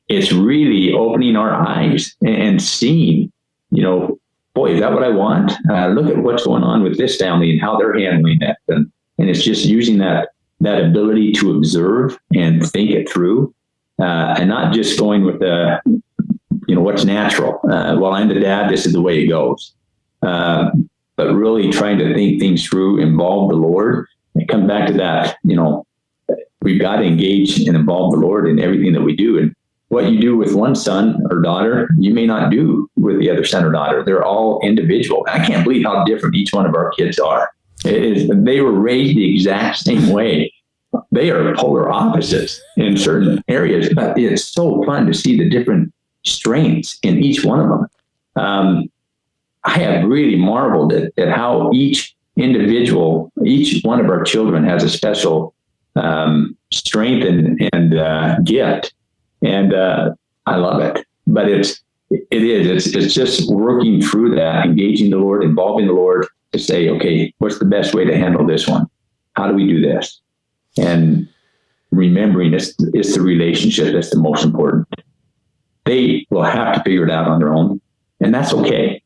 It's really opening our eyes and seeing, boy, is that what I want? Look at what's going on with this family and how they're handling it. And it's just using that ability to observe and think it through, and not just going with what's natural. Well, I'm the dad, this is the way it goes. But really trying to think things through, involve the Lord, and come back to that, we've got to engage and involve the Lord in everything that we do. And what you do with one son or daughter, you may not do with the other son or daughter. They're all individual. I can't believe how different each one of our kids are. They were raised the exact same way. They are polar opposites in certain areas, but it's so fun to see the different strengths in each one of them. I have really marveled at how each individual, each one of our children has a special strength and gift. And I love it. But it's just working through that, engaging the Lord, involving the Lord to say, okay, what's the best way to handle this one? How do we do this? And remembering it's the relationship that's the most important. They will have to figure it out on their own, and that's okay.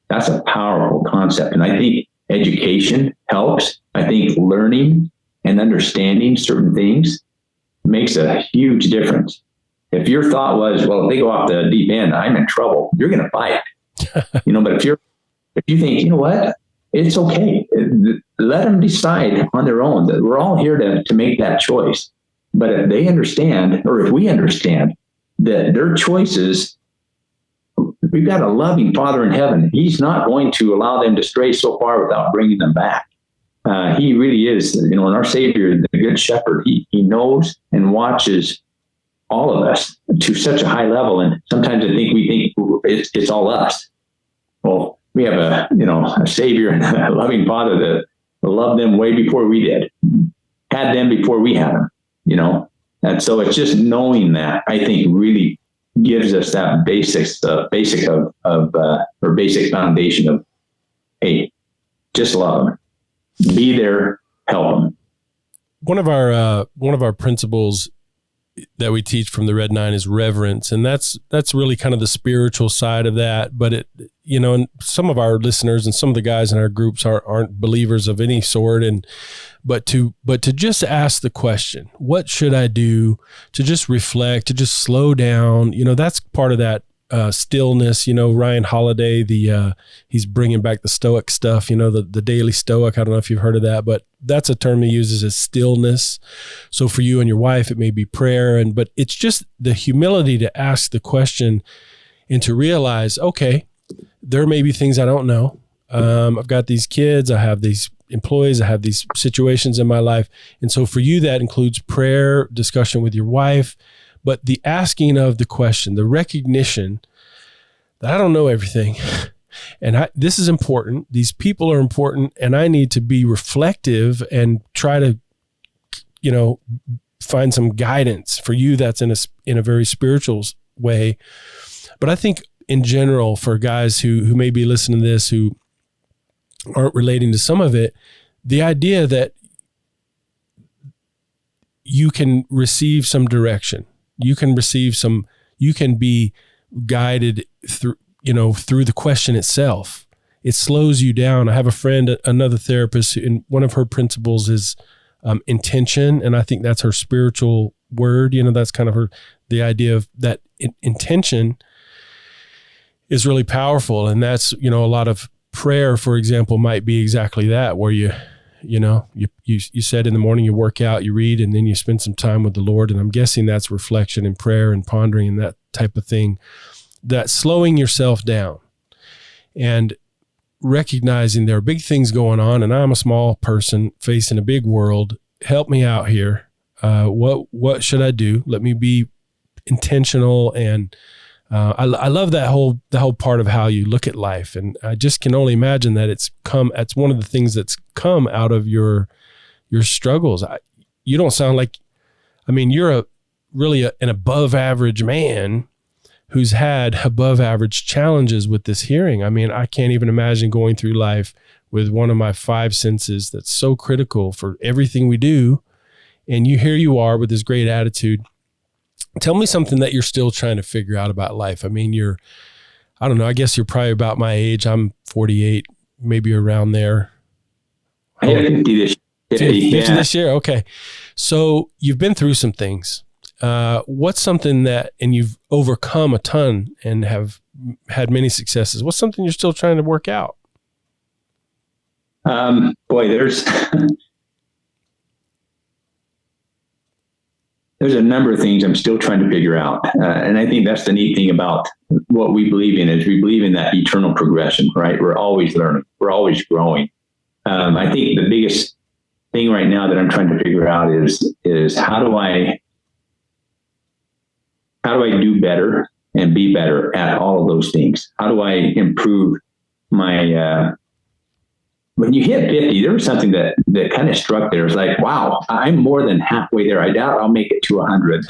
That's a powerful concept. And I think education helps. I think learning and understanding certain things makes a huge difference. If your thought was, well, if they go off the deep end, I'm in trouble, you're going to fight. But if you think, you know what, it's okay. Let them decide on their own. That we're all here to make that choice. But if they understand, or if we understand that their choices, we've got a loving Father in heaven. He's not going to allow them to stray so far without bringing them back. He really is, and our Savior, the Good Shepherd, he knows and watches all of us to such a high level. And sometimes we think it's all us. Well, we have a Savior and a loving Father that loved them way before we did, had them before we had them, And so it's just knowing that, I think, really gives us that basic foundation of, hey, just love them, be there, help them. One of our principles that we teach from the Red 9 is reverence. And that's really kind of the spiritual side of that. But and some of our listeners and some of the guys in our groups aren't believers of any sort. But to just ask the question, what should I do, to just reflect, to just slow down, that's part of that stillness. Ryan Holiday, he's bringing back the Stoic stuff, the daily Stoic. I don't know if you've heard of that, but that's a term he uses, as stillness. So for you and your wife, it may be prayer, but it's just the humility to ask the question and to realize, okay, there may be things I don't know. I've got these kids, I have these employees, I have these situations in my life. And so for you, that includes prayer, discussion with your wife, but the asking of the question, the recognition that I don't know everything. And this is important. These people are important, and I need to be reflective and try to, find some guidance. For you, that's in a very spiritual way. But I think in general, for guys who may be listening to this, who aren't relating to some of it, the idea that you can receive some direction, you can be guided through the question itself. It slows you down. I have a friend, another therapist, and one of her principles is intention. And I think that's her spiritual word. That's kind of the idea of that intention is really powerful. And that's, a lot of prayer, for example, might be exactly that, where you said in the morning you work out, you read, and then you spend some time with the Lord. And I'm guessing that's reflection and prayer and pondering and that type of thing. That slowing yourself down and recognizing there are big things going on, and I'm a small person facing a big world. Help me out here. What should I do? Let me be intentional. And I love that whole part of how you look at life. And I just can only imagine that it's one of the things that's come out of your struggles. You don't sound like, you're really an above average man who's had above average challenges with this hearing. I can't even imagine going through life with one of my 5 senses that's so critical for everything we do. And here you are with this great attitude. Tell me something that you're still trying to figure out about life. I don't know, I guess you're probably about my age. I'm 48, maybe around there. I had 50 this year. 50 this year? Okay. So you've been through some things. What's something and you've overcome a ton and have had many successes. What's something you're still trying to work out? There's a number of things I'm still trying to figure out. And I think that's the neat thing about what we believe in, is we believe in that eternal progression, right? We're always learning. We're always growing. I think the biggest thing right now that I'm trying to figure out is how do I do better and be better at all of those things? How do I improve my, when you hit 50, there was something that kind of struck there. It's like, wow, I'm more than halfway there. I doubt I'll make it to 100.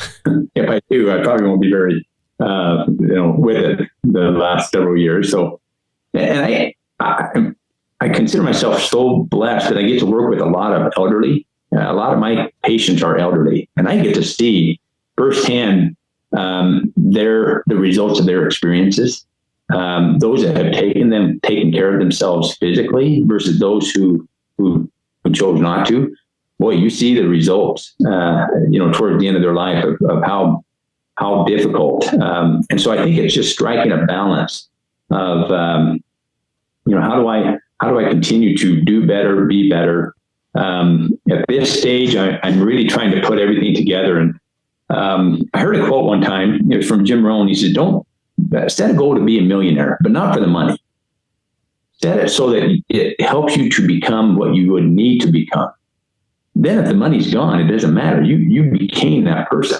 If I do, I probably won't be very, with it the last several years. So, and I consider myself so blessed that I get to work with a lot of elderly. A lot of my patients are elderly, and I get to see firsthand the results of their experiences. Those that have taken care of themselves physically versus those who chose not to. boy, you see the results, towards the end of their life of how difficult. And so I think it's just striking a balance of, how do I continue to do better, be better? At this stage, I'm really trying to put everything together. And I heard a quote one time, it was from Jim Rohn. He said, don't set a goal to be a millionaire, but not for the money. Set it so that it helps you to become what you would need to become. Then if the money's gone, it doesn't matter. You became that person.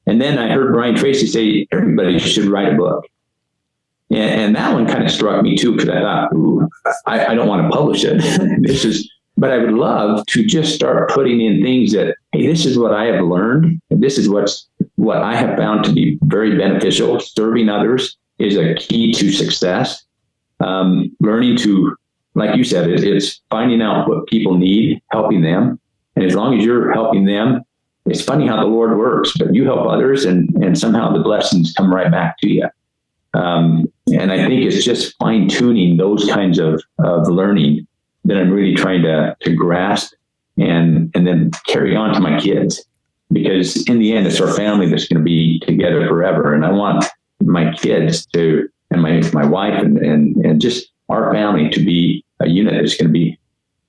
And then I heard Brian Tracy say, everybody should write a book. And that one kind of struck me too, because I thought, I don't want to publish it. But I would love to just start putting in things that, hey, this is what I have learned. And this is what I have found to be very beneficial. Serving others is a key to success. Learning to, like you said, it's finding out what people need, helping them. And as long as you're helping them, it's funny how the Lord works, but you help others and somehow the blessings come right back to you. And I think it's just fine tuning those kinds of learning that I'm really trying to grasp and then carry on to my kids, because in the end, it's our family that's going to be together forever. And I want my kids to, and my wife and just our family to be a unit that's going to be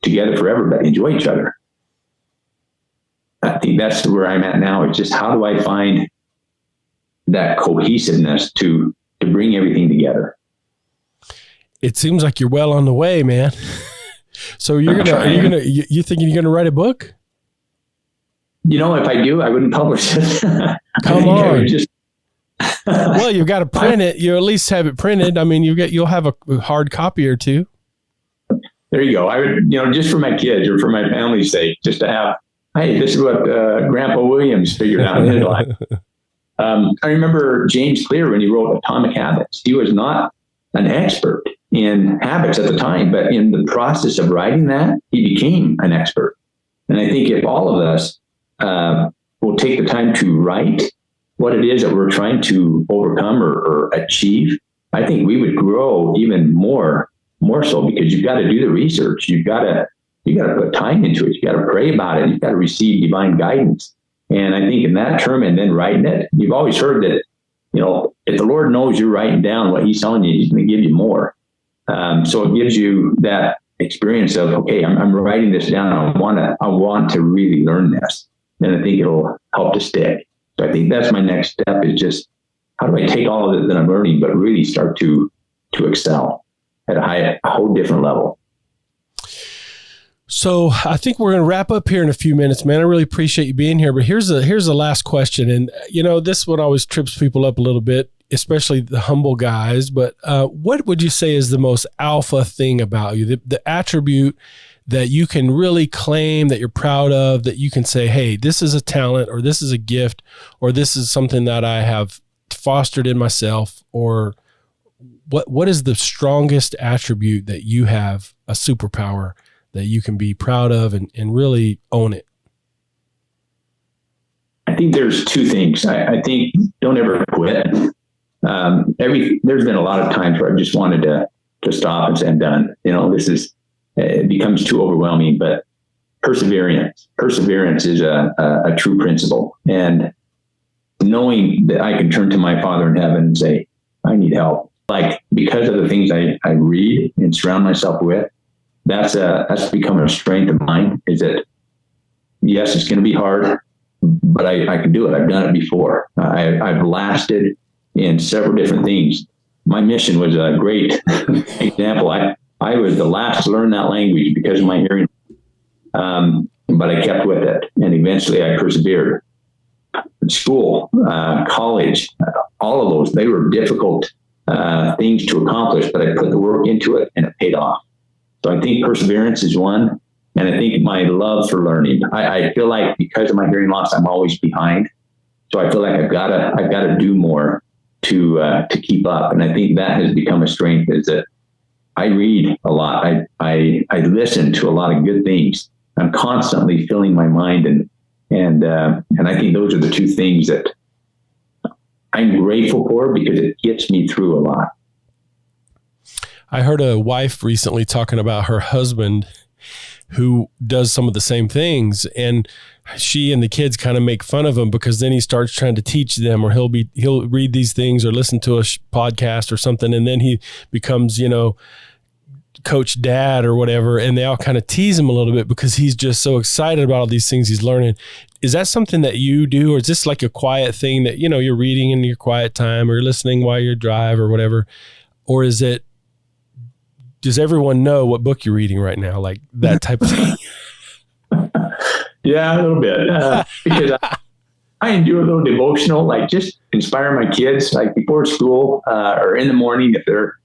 together forever, but enjoy each other. I think that's where I'm at now. It's just, how do I find that cohesiveness to bring everything together? It seems like you're well on the way, man. So you thinking you're gonna write a book? If I do, I wouldn't publish it. Come on. Well, you've got to print it. You at least have it printed. I mean, you'll have a hard copy or two. There you go. I would, just for my kids or for my family's sake, just to have, hey, this is what Grandpa Williams figured out in his life. I remember James Clear when he wrote Atomic Habits. He was not an expert in habits at the time, but in the process of writing that, he became an expert. And I think if all of us will take the time to write what it is that we're trying to overcome or achieve, I think we would grow even more so, because you've got to do the research. You got to put time into it. You got to pray about it. You've got to receive divine guidance. And I think in that term, and then writing it, you've always heard that, if the Lord knows you're writing down what he's telling you, he's going to give you more. So it gives you that experience of, okay, I'm writing this down. I want to really learn this. And I think it'll help to stick. So I think that's my next step, is just, how do I take all of it that I'm learning, but really start to excel at a whole different level? So I think we're going to wrap up here in a few minutes, man. I really appreciate you being here, but here's the last question. And this one always trips people up a little bit, especially the humble guys. But what would you say is the most alpha thing about you? The attribute that you can really claim, that you're proud of, that you can say, hey, this is a talent, or this is a gift, or this is something that I have fostered in myself, or what is the strongest attribute that you have, a superpower that you can be proud of and really own it? I think there's two things. I think don't ever quit. There's been a lot of times where I just wanted to stop and say, I'm done. It becomes too overwhelming, but perseverance is a true principle. And knowing that I can turn to my Father in heaven and say, I need help. Like, because of the things I read and surround myself with, that's become a strength of mine, is that, yes, it's going to be hard, but I can do it. I've done it before. I've lasted in several different things. My mission was a great example. I was the last to learn that language because of my hearing, but I kept with it, and eventually I persevered. School, college, all of those, they were difficult things to accomplish, but I put the work into it and it paid off. So I think perseverance is one. And I think my love for learning, I feel like because of my hearing loss, I'm always behind. So I feel like I've got to do more to keep up. And I think that has become a strength, is that I read a lot. I listen to a lot of good things. I'm constantly filling my mind, and I think those are the two things that I'm grateful for, because it gets me through a lot. I heard a wife recently talking about her husband who does some of the same things. And she and the kids kind of make fun of him because then he starts trying to teach them, or he'll read these things or listen to a podcast or something. And then he becomes, Coach Dad or whatever. And they all kind of tease him a little bit because he's just so excited about all these things he's learning. Is that something that you do, or is this like a quiet thing that, you're reading in your quiet time or listening while you drive or whatever? Or does everyone know what book you're reading right now? Like that type of thing? Yeah, a little bit. Because I do a little devotional, like just inspire my kids, like before school or in the morning if they're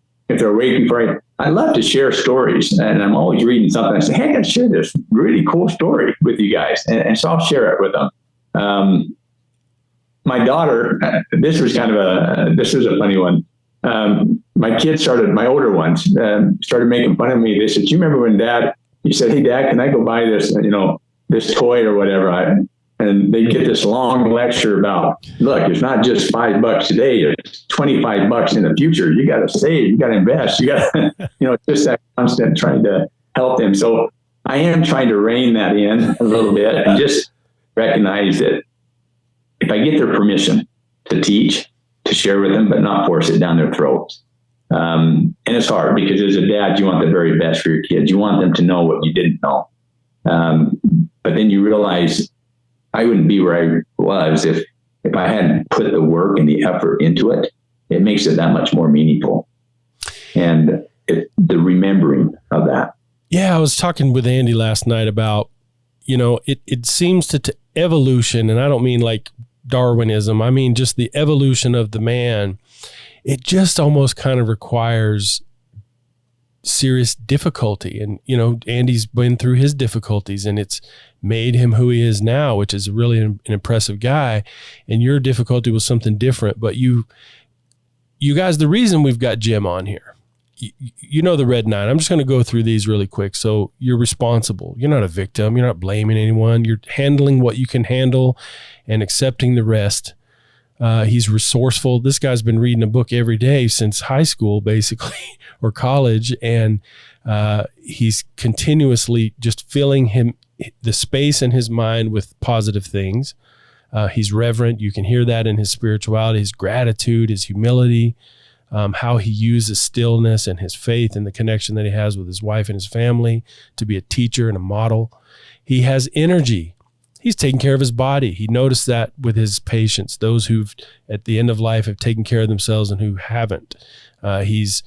awake before I love to share stories, and I'm always reading something. I say, hey, I got to share this really cool story with you guys. And so I'll share it with them. My daughter, this was a funny one. My older ones started making fun of me. They said, do you remember when you said, hey, Dad, can I go buy this, this toy or whatever? And they get this long lecture about, look, it's not just $5 today, it's $25 in the future. You got to save, you got to invest, you got to, just that constant trying to help them. So I am trying to rein that in a little bit and just recognize that if I get their permission to teach, to share with them, but not force it down their throats. And it's hard because as a dad, you want the very best for your kids. You want them to know what you didn't know. But then you realize I wouldn't be where I was if I hadn't put the work and the effort into it. It makes it that much more meaningful. And the remembering of that. Yeah, I was talking with Andy last night about, it seems to evolution, and I don't mean like Darwinism. I mean, just the evolution of the man. It just almost kind of requires serious difficulty. And, Andy's been through his difficulties and it's made him who he is now, which is really an impressive guy. And your difficulty was something different, but you guys, the reason we've got Jim on here, the Red 9, I'm just going to go through these really quick. So you're responsible. You're not a victim. You're not blaming anyone. You're handling what you can handle and accepting the rest. He's resourceful. This guy's been reading a book every day since high school, basically, or college. And he's continuously just filling the space in his mind with positive things. He's reverent. You can hear that in his spirituality, his gratitude, his humility, how he uses stillness and his faith and the connection that he has with his wife and his family to be a teacher and a model. He has energy. He's taking care of his body. He noticed that with his patients, those who've at the end of life have taken care of themselves and who haven't. He's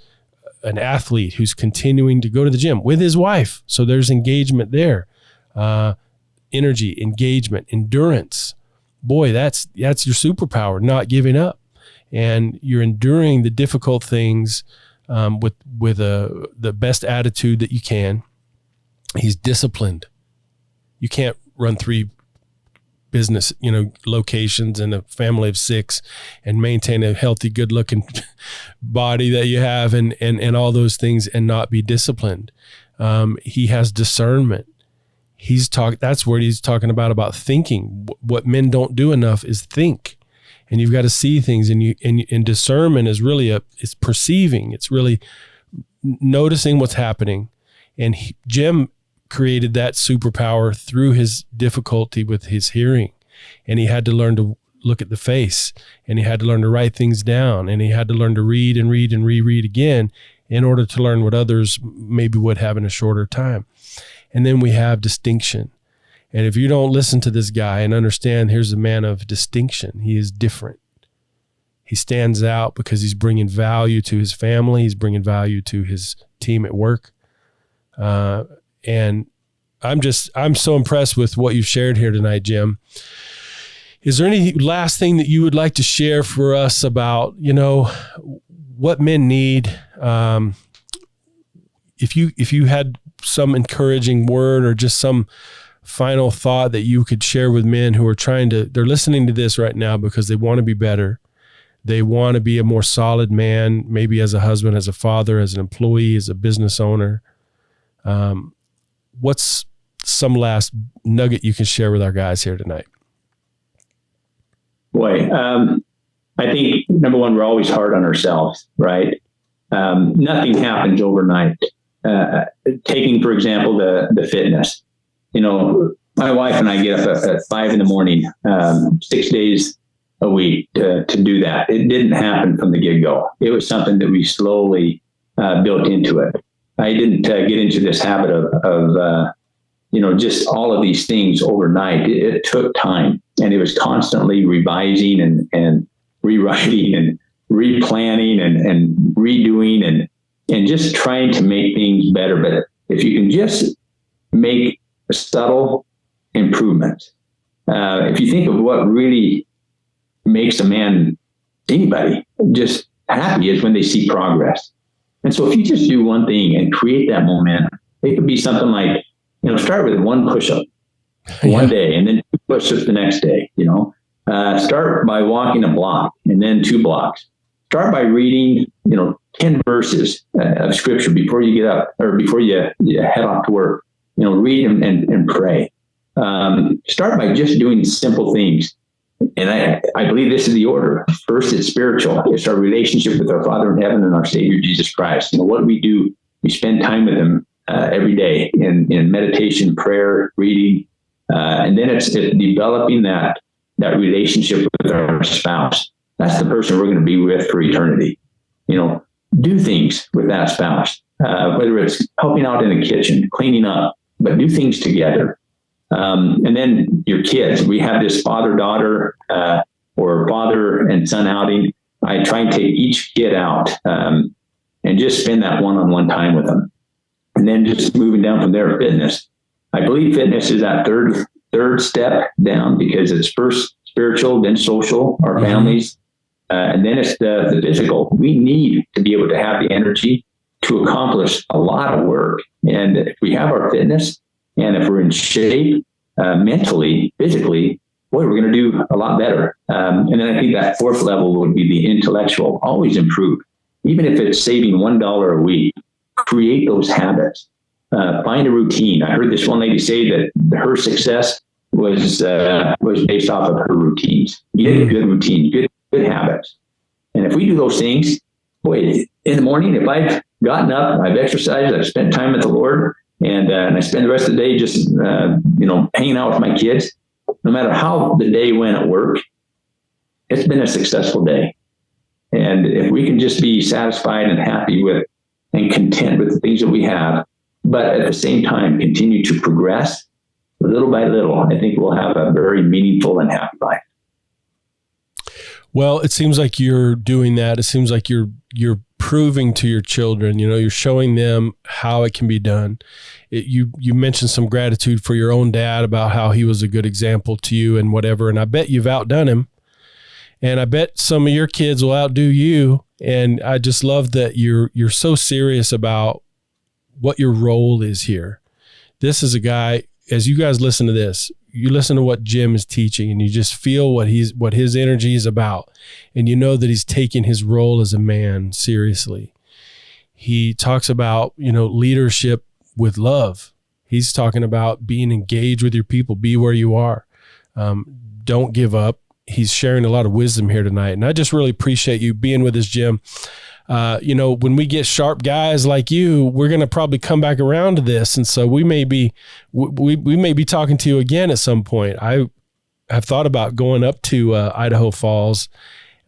an athlete who's continuing to go to the gym with his wife. So there's engagement there. Energy, engagement, endurance. Boy, that's your superpower, not giving up. And you're enduring the difficult things with the best attitude that you can. He's disciplined. You can't run 3 business, locations and a family of 6 and maintain a healthy, good looking body that you have and all those things and not be disciplined. He has discernment. That's where he's talking about thinking. What men don't do enough is think. And you've got to see things, and discernment is really it's perceiving. It's really noticing what's happening. And Jim created that superpower through his difficulty with his hearing. And he had to learn to look at the face, and he had to learn to write things down, and he had to learn to read and read and reread again in order to learn what others maybe would have in a shorter time. And then we have distinction. And if you don't listen to this guy and understand, here's a man of distinction. He is different. He stands out because he's bringing value to his family. He's bringing value to his team at work. And I'm so impressed with what you've shared here tonight, Jim. Is there any last thing that you would like to share for us about, what men need? If you had some encouraging word or just some final thought that you could share with men who are they're listening to this right now because they want to be better. They want to be a more solid man, maybe as a husband, as a father, as an employee, as a business owner. What's some last nugget you can share with our guys here tonight? Boy, I think number one, we're always hard on ourselves, right? Nothing happens overnight. taking, for example, the fitness. My wife and I get up at 5 a.m, 6 days a week to do that. It didn't happen from the get-go. It was something that we slowly built into it. I didn't get into this habit of just all of these things overnight. It took time, and it was constantly revising and rewriting and replanning and redoing and just trying to make things better. But if you can just make subtle improvements, if you think of what really makes a man, anybody, just happy is when they see progress. And so if you just do one thing and create that momentum, it could be something like, start with one push-up one day and then 2 push-ups the next day. Start by walking a block and then 2 blocks. Start by reading, 10 verses of scripture before you get up or before you head off to work. Read them and pray. Start by just doing simple things. And I believe this is the order. First, it's spiritual. It's our relationship with our Father in heaven and our Savior, Jesus Christ. What we do, we spend time with him every day in meditation, prayer, reading. And then it's developing that relationship with our spouse. That's the person we're going to be with for eternity. Do things with that spouse, whether it's helping out in the kitchen, cleaning up, but do things together. And then your kids, we have this father-daughter or father and son outing. I try and take each kid out and just spend that one-on-one time with them. And then just moving down from there, fitness. I believe fitness is that third step down, because it's first spiritual, then social, our families, and then it's the physical. We need to be able to have the energy to accomplish a lot of work. And if we have our fitness, and if we're in shape, mentally, physically, boy, we're going to do a lot better. And then I think that 4th level would be the intellectual. Always improve. Even if it's saving $1 a week, create those habits. Find a routine. I heard this one lady say that her success was based off of her routines. Get a good routine, good habits. And if we do those things, boy, in the morning, if I've gotten up, I've exercised, I've spent time with the Lord, and I spend the rest of the day just, hanging out with my kids. No matter how the day went at work, it's been a successful day. And if we can just be satisfied and happy with and content with the things that we have, but at the same time, continue to progress little by little, I think we'll have a very meaningful and happy life. Well, it seems like you're doing that. It seems like you're proving to your children, you're showing them how it can be done. You mentioned some gratitude for your own dad about how he was a good example to you and whatever. And I bet you've outdone him. And I bet some of your kids will outdo you. And I just love that you're so serious about what your role is here. This is a guy, as you guys listen to this, you listen to what Jim is teaching and you just feel what his energy is about. And you know that he's taking his role as a man seriously. He talks about, leadership with love. He's talking about being engaged with your people, be where you are. Don't give up. He's sharing a lot of wisdom here tonight. And I just really appreciate you being with us, Jim. When we get sharp guys like you, we're going to probably come back around to this. And so we may be talking to you again at some point. I have thought about going up to Idaho Falls.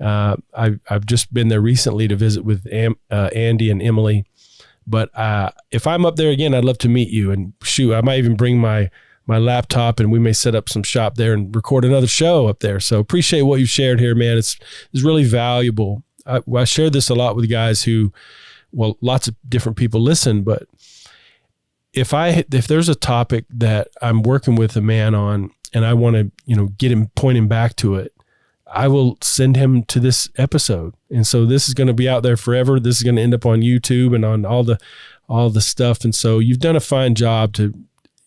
I've just been there recently to visit with Andy and Emily. But if I'm up there again, I'd love to meet you. And shoot, I might even bring my laptop and we may set up some shop there and record another show up there. So appreciate what you shared here, man. It's really valuable. I share this a lot with guys lots of different people listen, but if there's a topic that I'm working with a man on and I want to, get him, point him back to it, I will send him to this episode. And so this is going to be out there forever. This is going to end up on YouTube and on all the stuff. And so you've done a fine job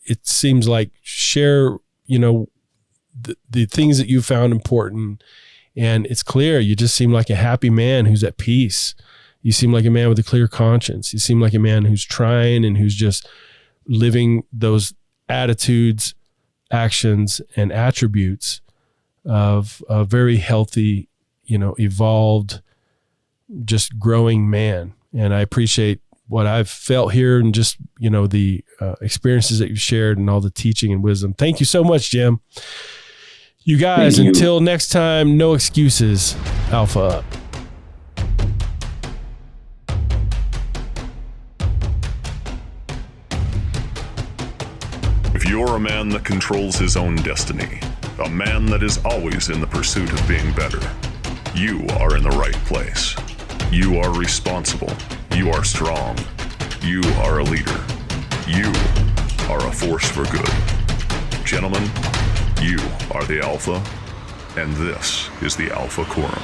it seems like, share, the things that you found important. And it's clear you just seem like a happy man who's at peace. You seem like a man with a clear conscience. You seem like a man who's trying and who's just living those attitudes, actions, and attributes of a very healthy, evolved, just growing man. And I appreciate what I've felt here and just, the experiences that you've shared and all the teaching and wisdom. Thank you so much, Jim. You guys, until next time, no excuses. Alpha up. If you're a man that controls his own destiny, a man that is always in the pursuit of being better, you are in the right place. You are responsible. You are strong. You are a leader. You are a force for good. Gentlemen, you are the Alpha, and this is the Alpha Quorum.